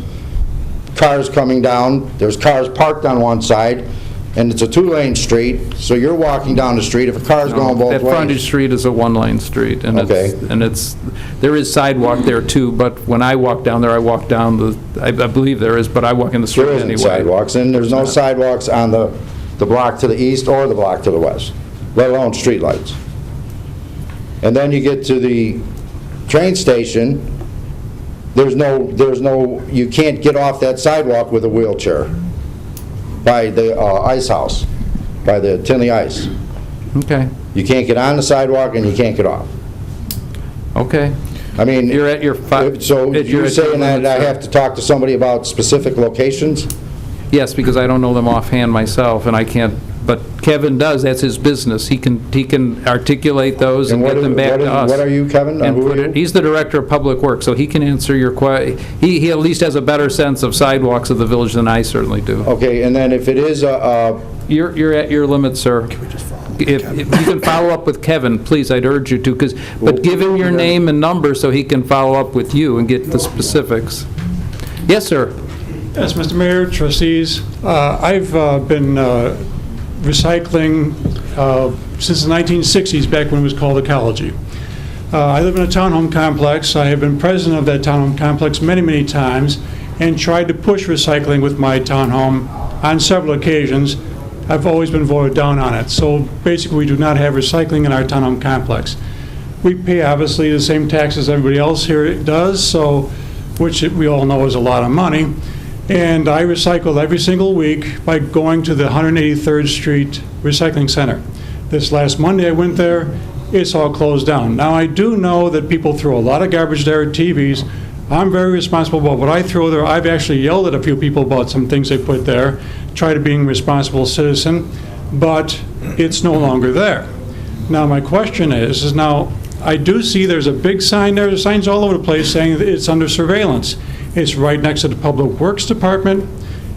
cars coming down, there's cars parked on one side, and it's a two-lane street, so you're walking down the street. If a car's going both ways... That frontage street is a one-lane street, and there is sidewalk there too, but when I walk down there, I walk down I believe there is, but I walk in the street anyway. There isn't sidewalks, and there's no sidewalks on the block to the east or the block to the west, let alone streetlights. And then you get to the train station, you can't get off that sidewalk with a wheelchair by the ice house, by the Tinley Ice. Okay. You can't get on the sidewalk and you can't get off. Okay. I mean, you're at your so you're saying that I have to talk to somebody about specific locations? Yes, because I don't know them offhand myself, and I can't. But Kevin does. That's his business. He can articulate those and get them back to us. What are you, Kevin? Who are you? He's the Director of Public Works, so he can answer your question. He at least has a better sense of sidewalks of the village than I certainly do. Okay, and then if it is You're at your limit, sir. If you can follow up with Kevin, please, I'd urge you to, but give him your name and number so he can follow up with you and get the specifics. Yes, sir. Yes, Mr. Mayor, trustees, I've been recycling since the 1960s, back when it was called ecology. I live in a townhome complex. I have been president of that townhome complex many, many times and tried to push recycling with my townhome on several occasions. I've always been voted down on it. So basically, we do not have recycling in our townhome complex. We pay, obviously, the same taxes everybody else here does, which we all know is a lot of money. And I recycle every single week by going to the 183rd Street Recycling Center. This last Monday I went there, it's all closed down. Now I do know that people throw a lot of garbage there, TVs. I'm very responsible about what I throw there. I've actually yelled at a few people about some things they put there, try to be a responsible citizen, but it's no longer there. Now my question is now I do see there's a big sign there, there's signs all over the place saying that it's under surveillance. It's right next to the Public Works Department.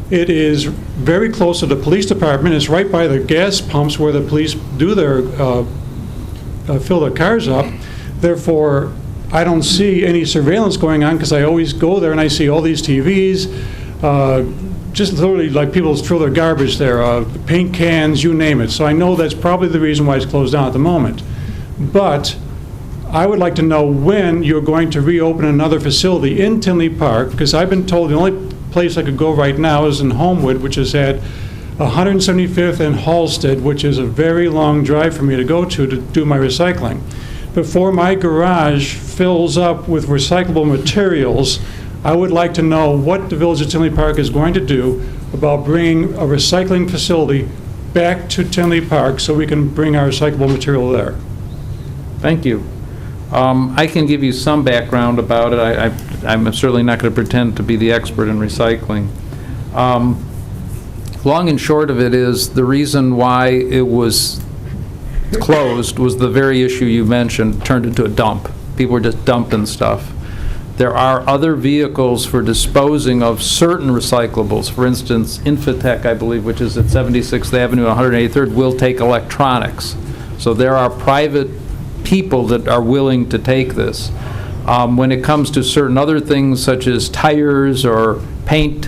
It is very close to the police department. It's right by the gas pumps where the police do their, fill their cars up. Therefore, I don't see any surveillance going on because I always go there and I see all these TVs, just literally like people throw their garbage there, paint cans, you name it. So I know that's probably the reason why it's closed down at the moment. But I would like to know when you're going to reopen another facility in Tinley Park, because I've been told the only place I could go right now is in Homewood, which is at 175th and Halsted, which is a very long drive for me to go to do my recycling. Before my garage fills up with recyclable materials, I would like to know what the Village of Tinley Park is going to do about bringing a recycling facility back to Tinley Park so we can bring our recyclable material there. Thank you. I can give you some background about it. I'm certainly not going to pretend to be the expert in recycling. Long and short of it is the reason why it was closed was the very issue you mentioned, turned into a dump. People were just dumping stuff. There are other vehicles for disposing of certain recyclables. For instance, Infotech, I believe, which is at 76th Avenue and 183rd, will take electronics. So there are private people that are willing to take this. When it comes to certain other things such as tires or paint,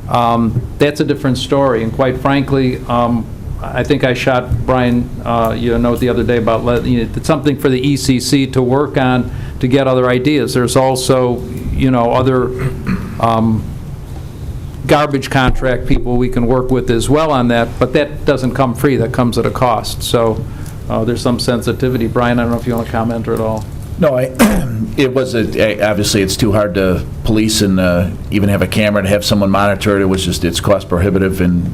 that's a different story. And quite frankly, I think I shot Brian you a note the other day about it's something for the ECC to work on to get other ideas. There's also, other garbage contract people we can work with as well on that, but that doesn't come free. That comes at a cost. So there's some sensitivity. Brian, I don't know if you want to comment at all. No, it was obviously it's too hard to police and even have a camera to have someone monitor it. It was just it's cost prohibitive and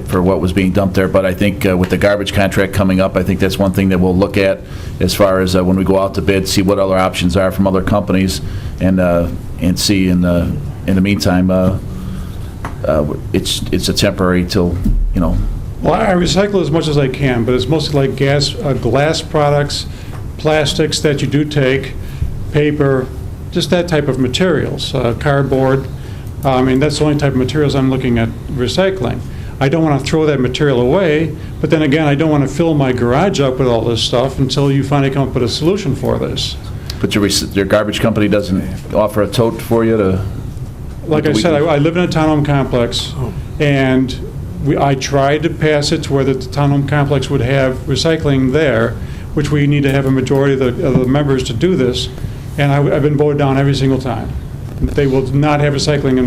for what was being dumped there. But I think with the garbage contract coming up, I think that's one thing that we'll look at as far as when we go out to bid, see what other options are from other companies, and see in the meantime it's a temporary till Well, I recycle as much as I can, but it's mostly like glass products, plastics that you do take, paper, just that type of materials, cardboard. That's the only type of materials I'm looking at recycling. I don't want to throw that material away, but then again, I don't want to fill my garage up with all this stuff until you finally come up with a solution for this. But your garbage company doesn't offer a tote for you to... Like I said, I live in a townhome complex, and I tried to pass it to where the townhome complex would have recycling there, which we need to have a majority of the members to do this, and I've been voted down every single time. They will not have recycling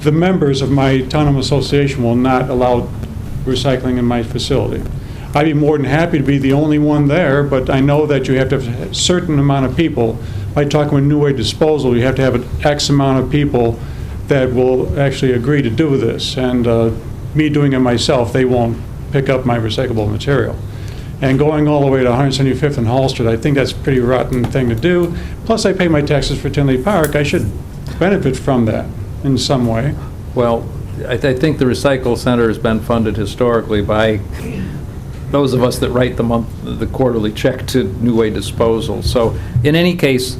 the members of my townhome association will not allow recycling in my facility. I'd be more than happy to be the only one there, but I know that you have to have a certain amount of people. By talking with New Way Disposal, you have to have an X amount of people that will actually agree to do this, and me doing it myself, they won't pick up my recyclable material. And going all the way to 175th and Hall Street, I think that's a pretty rotten thing to do. Plus, I pay my taxes for Tinley Park. I should benefit from that in some way. Well, I think the Recycle Center has been funded historically by those of us that write the quarterly check to New Way Disposal. So in any case,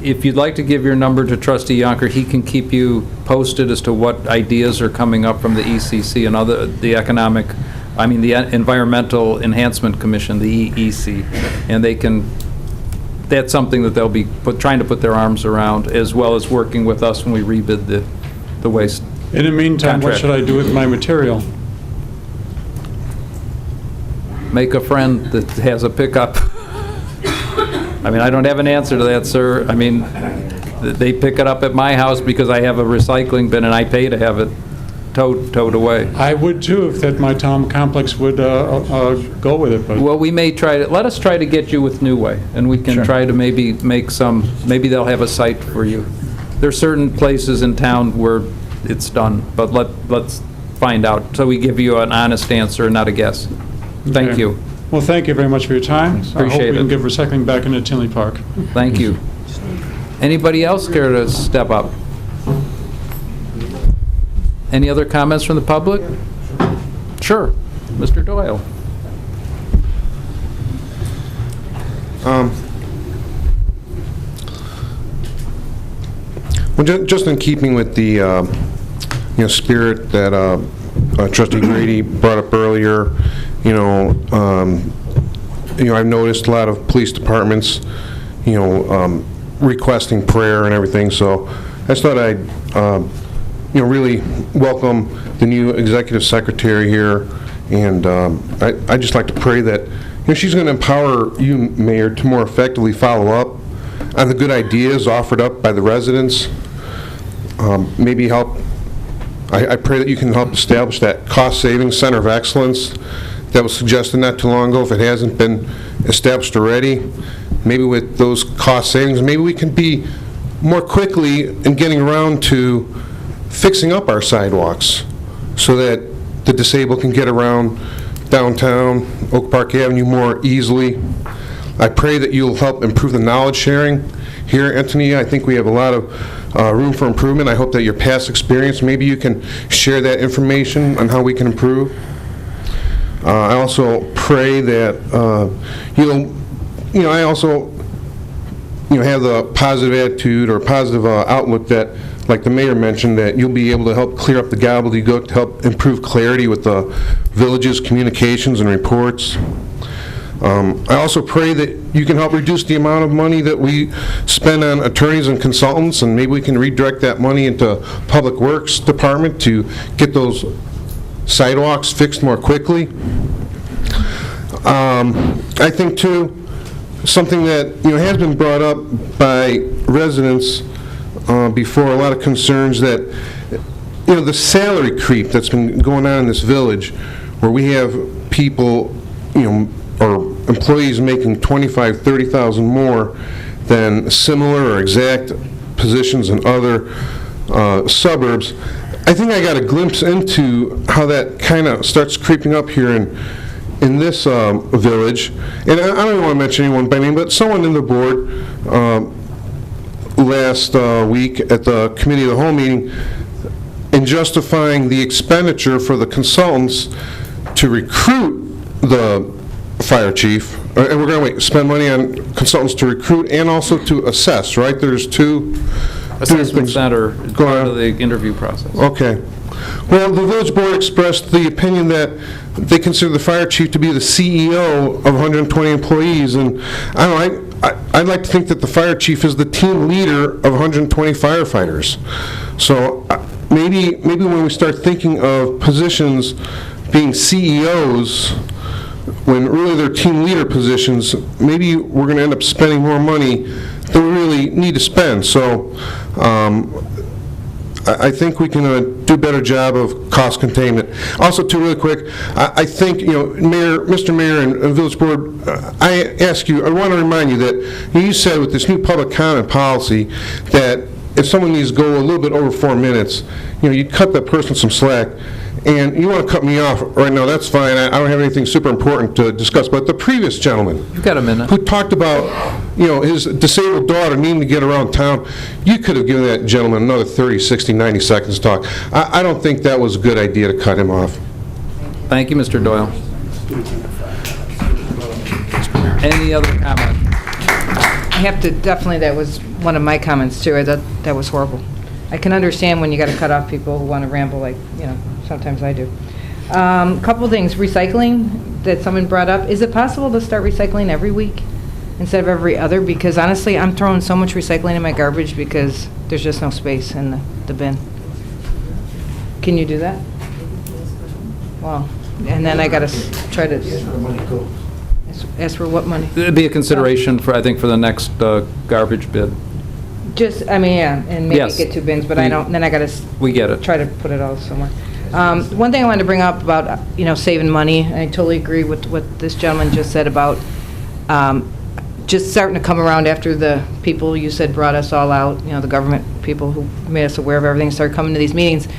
if you'd like to give your number to Trustee Yonker, he can keep you posted as to what ideas are coming up from the ECC and the Environmental Enhancement Commission, the EEC, and that's something that they'll be trying to put their arms around, as well as working with us when we rebid the waste In the meantime, what should I do with my material? Make a friend that has a pickup. I don't have an answer to that, sir. They pick it up at my house because I have a recycling bin and I pay to have it towed away. I would too if that my town complex would go with it. But. Well, we may let us try to get you with New Way, and we can try to maybe maybe they'll have a site for you. There's certain places in town where it's done, but let's find out, so we give you an honest answer, not a guess. Thank Okay. you. Well, thank you very much for your time. I hope Appreciate we can it. get recycling back into Tinley Park. Thank you. Anybody else care to step up? Any other comments from the public? Sure. Mr. Doyle. Well, just in keeping with the spirit that Trustee Grady brought up earlier, I've noticed a lot of police departments, requesting prayer and everything. So I just thought I'd really welcome the new executive secretary here, and I'd just like to pray that she's going to empower you, Mayor, to more effectively follow up on the good ideas offered up by the residents. Maybe help, I pray that you can help establish that cost savings center of excellence that was suggested not too long ago, if it hasn't been established already. Maybe with those cost savings, maybe we can be more quickly in getting around to fixing up our sidewalks so that the disabled can get around downtown Oak Park Avenue more easily. I pray that you'll help improve the knowledge sharing here at Tinley. I think we have a lot of room for improvement. I hope that your past experience, maybe you can share that information on how we can improve. I also pray that I also have the positive attitude or positive outlook that, like the mayor mentioned, that you'll be able to help clear up the gobbledygook to help improve clarity with the village's communications and reports. I also pray that you can help reduce the amount of money that we spend on attorneys and consultants, and maybe we can redirect that money into Public Works Department to get those sidewalks fixed more quickly. I think, too, something that has been brought up by residents before, a lot of concerns that the salary creep that's been going on in this village, where we have people, or employees making $25,000, $30,000 more than similar or exact positions in other suburbs. I think I got a glimpse into how that kind of starts creeping up here in this village. And I don't even want to mention anyone by name, but someone in the board last week at the Committee of the Whole meeting, in justifying the expenditure for the consultants to recruit the fire chief, and we're going to spend money on consultants to recruit and also to assess, right? There's two Assessment center is part of the interview process. Okay. Well, the village board expressed the opinion that they consider the fire chief to be the CEO of 120 employees, and I'd like to think that the fire chief is the team leader of 120 firefighters. So maybe when we start thinking of positions being CEOs, when really they're team leader positions, maybe we're going to end up spending more money than we really need to spend. So I think we can do a better job of cost containment. Also, too, really quick, I think, Mr. Mayor and Village Board, I want to remind you that you said with this new public comment policy that if someone needs to go a little bit over 4 minutes, you cut that person some slack. And you want to cut me off right now, that's fine. I don't have anything super important to discuss. But the previous gentleman, you've got a minute, who talked about, his disabled daughter needing to get around town, you could have given that gentleman another 30, 60, 90 seconds to talk. I don't think that was a good idea to cut him off. Thank you, Mr. Doyle. Any other comment? I have to, definitely, that was one of my comments, too. I thought that was horrible. I can understand when you got to cut off people who want to ramble, like, sometimes I do. Couple things. Recycling that someone brought up. Is it possible to start recycling every week instead of every other? Because honestly, I'm throwing so much recycling in my garbage because there's just no space in the bin. Can you do that? Well, and then I got to try to ask for what money? It'd be a consideration for, I think, for the next garbage bid. Just, and maybe Yes. get 2 bins, but I don't, then I got to We get it. try to put it all somewhere. One thing I wanted to bring up about, saving money, I totally agree with what this gentleman just said about just starting to come around after the people you said brought us all out, the government people who made us aware of everything, started coming to these meetings.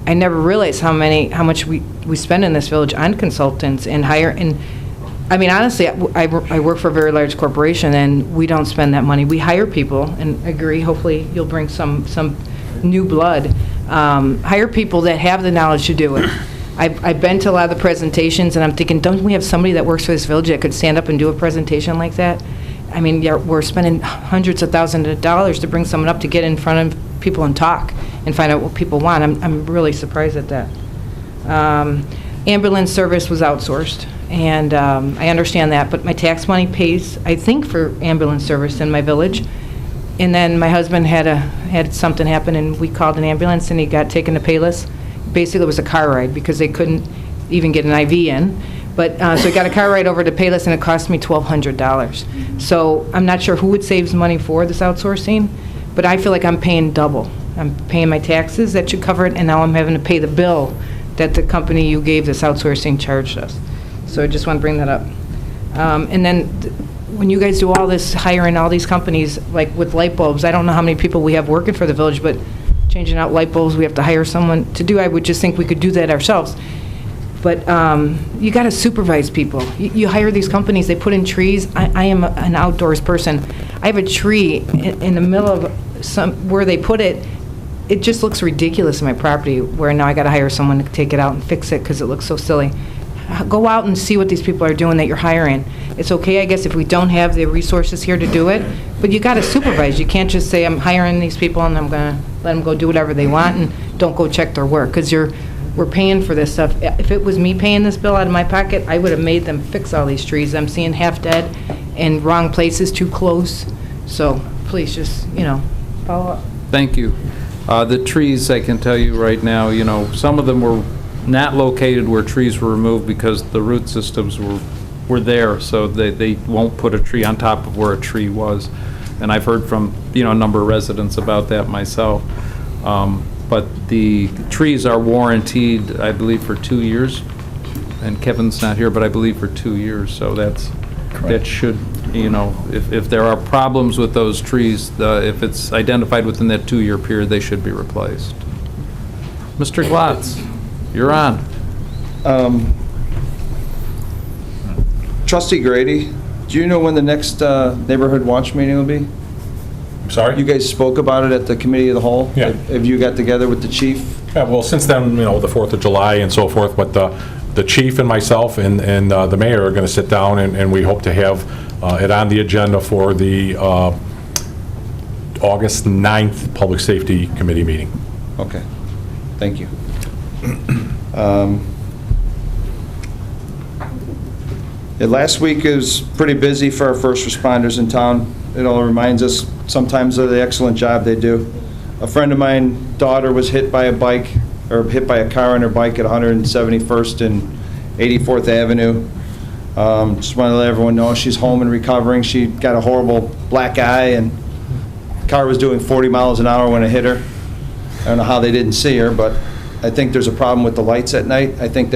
I never realized how much we spend in this village on consultants and hire, and honestly, I work for a very large corporation, and we don't spend that money. We hire people, and agree, hopefully you'll bring some new blood. Hire people that have the knowledge to do it. I've been to a lot of the presentations, and I'm thinking, don't we have somebody that works for this village that could stand up and do a presentation like that? We're spending hundreds of thousands of dollars to bring someone up to get in front of people and talk and find out what people want. I'm really surprised at that. Ambulance service was outsourced. And I understand that, but my tax money pays, I think, for ambulance service in my village. And then my husband had something happen, and we called an ambulance, and he got taken to Payless. Basically, it was a car ride because they couldn't even get an IV in. But, so he got a car ride over to Payless, and it cost me $1,200. So I'm not sure who it saves money for, this outsourcing, but I feel like I'm paying double. I'm paying my taxes, that should cover it, and now I'm having to pay the bill that the company you gave this outsourcing charged us. So I just want to bring that up. And then when you guys do all this hiring all these companies, like with light bulbs, I don't know how many people we have working for the village, but changing out light bulbs, we have to hire someone to do. I would just think we could do that ourselves. But you got to supervise people. You hire these companies, they put in trees. I am an outdoors person. I have a tree in the middle of where they put it. It just looks ridiculous in my property, where now I got to hire someone to take it out and fix it because it looks so silly. Go out and see what these people are doing that you're hiring. It's okay, I guess, if we don't have the resources here to do it, but you got to supervise. You can't just say, I'm hiring these people and I'm going to let them go do whatever they want and don't go check their work, because we're paying for this stuff. If it was me paying this bill out of my pocket, I would have made them fix all these trees. I'm seeing half dead and wrong places, too close. So please just, follow up. Thank you. The trees, I can tell you right now, some of them were not located where trees were removed because the root systems were there, so they won't put a tree on top of where a tree was. And I've heard from, a number of residents about that myself. But the trees are warranted, I believe, for 2 years. And Kevin's not here, but I believe for 2 years. So that should, if there are problems with those trees, if it's identified within that 2-year period, they should be replaced. Mr. Glotz, you're on. Trustee Grady, do you know when the next neighborhood watch meeting will be? I'm sorry? You guys spoke about it at the committee of the whole? Yeah. Have you got together with the chief? Yeah, well, since then, the 4th of July and so forth, but the chief and myself and the mayor are going to sit down, and we hope to have it on the agenda for the August 9th Public Safety Committee meeting. Okay. Thank you. Last week is pretty busy for our first responders in town. It all reminds us sometimes of the excellent job they do. A friend of mine, daughter, was hit by a car on her bike at 171st and 84th Avenue. Just want to let everyone know she's home and recovering. She got a horrible black eye, and the car was doing 40 miles an hour when it hit her. I don't know how they didn't see her, but I think there's a problem with the lights at night. I think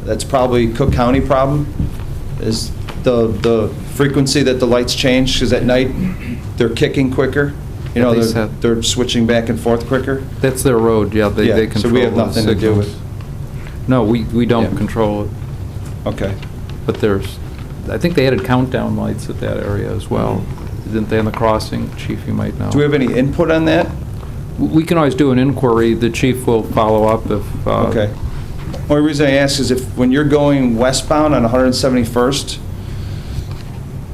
that's probably Cook County problem, is the frequency that the lights change, because at night they're kicking quicker. They're switching back and forth quicker. That's their road, yeah. They control. So we have nothing to do with. No, we don't control it. Okay. But I think they added countdown lights at that area as well. Didn't they on the crossing? Chief, you might know. Do we have any input on that? We can always do an inquiry. The chief will follow up if... Okay. Only reason I ask is when you're going westbound on 171st,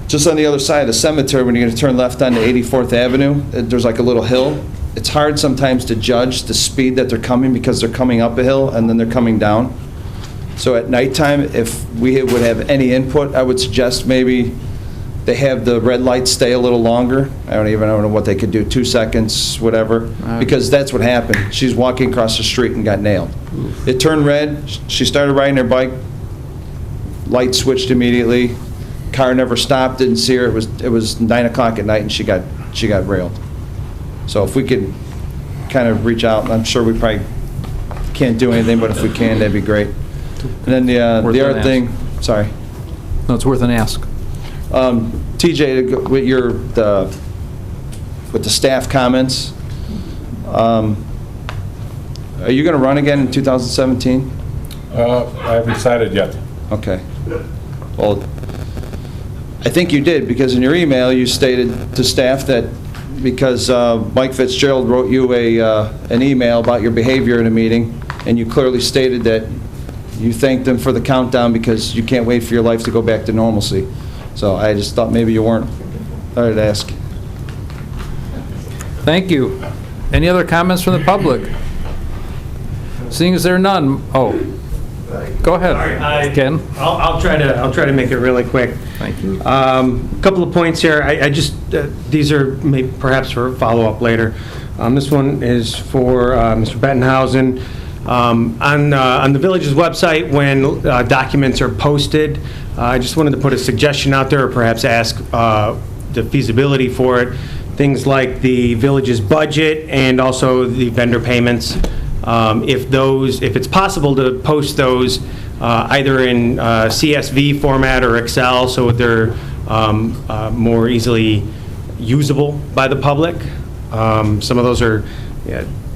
just on the other side of the cemetery, when you're going to turn left onto 84th Avenue, there's like a little hill. It's hard sometimes to judge the speed that they're coming because they're coming up a hill and then they're coming down. So at nighttime, if we would have any input, I would suggest maybe they have the red lights stay a little longer. I don't know what they could do, 2 seconds, whatever, because that's what happened. She's walking across the street and got nailed. It turned red. She started riding her bike. Light switched immediately. Car never stopped. Didn't see her. It was 9 o'clock at night, and she got railed. So if we could kind of reach out, I'm sure we probably can't do anything, but if we can, that'd be great. And then the other thing, sorry. No, it's worth an ask. TJ, with the staff comments, are you going to run again in 2017? I haven't decided yet. Okay. Well, I think you did, because in your email you stated to staff that because Mike Fitzgerald wrote you an email about your behavior in a meeting, and you clearly stated that you thanked him for the countdown because you can't wait for your life to go back to normalcy. So I just thought maybe you weren't. I would ask. Thank you. Any other comments from the public? Seeing as there are none, Go ahead, Ken. I'll try to make it really quick. Thank you. Couple of points here. I just these are maybe perhaps for follow-up later. This one is for Mr. Bettenhausen. On the village's website, when documents are posted, I just wanted to put a suggestion out there, or perhaps ask the feasibility for it. Things like the village's budget and also the vendor payments. If it's possible to post those either in CSV format or Excel, so they're more easily usable by the public. Some of those are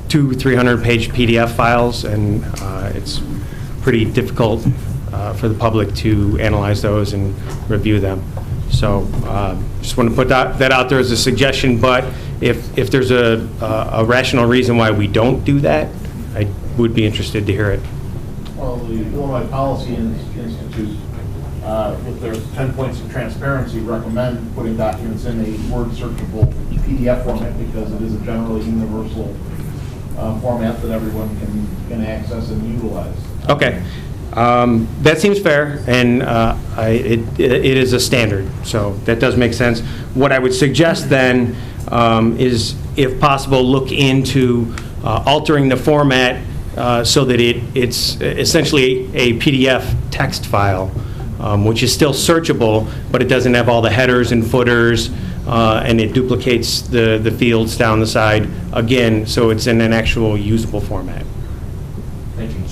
200-300 page PDF files, and it's pretty difficult for the public to analyze those and review them. So just want to put that out there as a suggestion, but if there's a rational reason why we don't do that, I would be interested to hear it. Well, the Illinois Policy Institute, with their 10 points of transparency, recommend putting documents in a word searchable PDF format because it is a generally universal format that everyone can access and utilize. Okay. That seems fair, and it is a standard, so that does make sense. What I would suggest then is, if possible, look into altering the format so that it's essentially a PDF text file, which is still searchable, but it doesn't have all the headers and footers, and it duplicates the fields down the side again, so it's in an actual usable format. Thank you.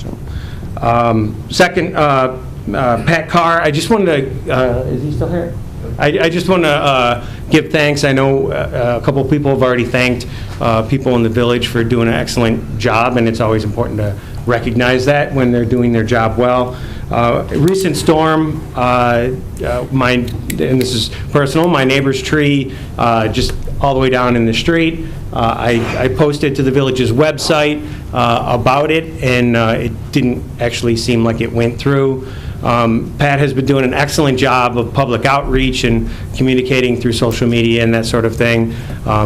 Second, Pat Carr, I just wanted to, is he still here? I just want to give thanks. I know a couple of people have already thanked people in the village for doing an excellent job, and it's always important to recognize that when they're doing their job well. Recent storm, and this is personal, my neighbor's tree just all the way down in the street. I posted to the village's website about it, and it didn't actually seem like it went through. Pat has been doing an excellent job of public outreach and communicating through social media and that sort of thing.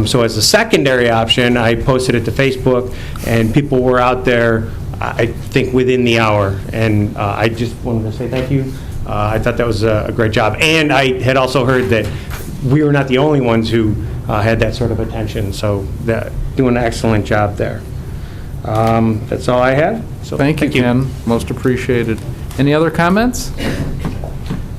So as a secondary option, I posted it to Facebook, and people were out there, I think, within the hour. And I just wanted to say thank you. I thought that was a great job. And I had also heard that we were not the only ones who had that sort of attention. So doing an excellent job there. That's all I have. So Thank you, Ken. Most appreciated. Any other comments?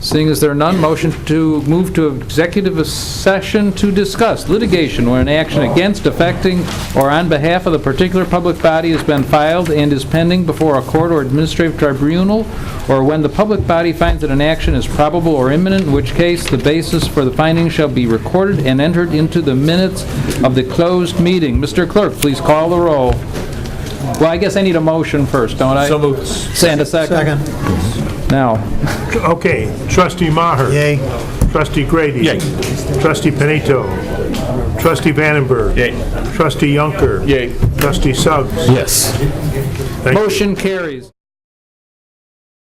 Seeing as there are none, motion to move to executive session to discuss litigation where an action against, affecting, or on behalf of the particular public body has been filed and is pending before a court or administrative tribunal, or when the public body finds that an action is probable or imminent, in which case the basis for the finding shall be recorded and entered into the minutes of the closed meeting. Mr. Clerk, please call the roll. Well, I guess I need a motion first, don't I? So moved. And a second? Now. Okay, Trustee Maher. Yay. Trustee Grady. Yay. Trustee Panito. Trustee Vandenberg. Yay. Trustee Yunker. Yay. Trustee Suggs. Yes. Thank you. Motion carries.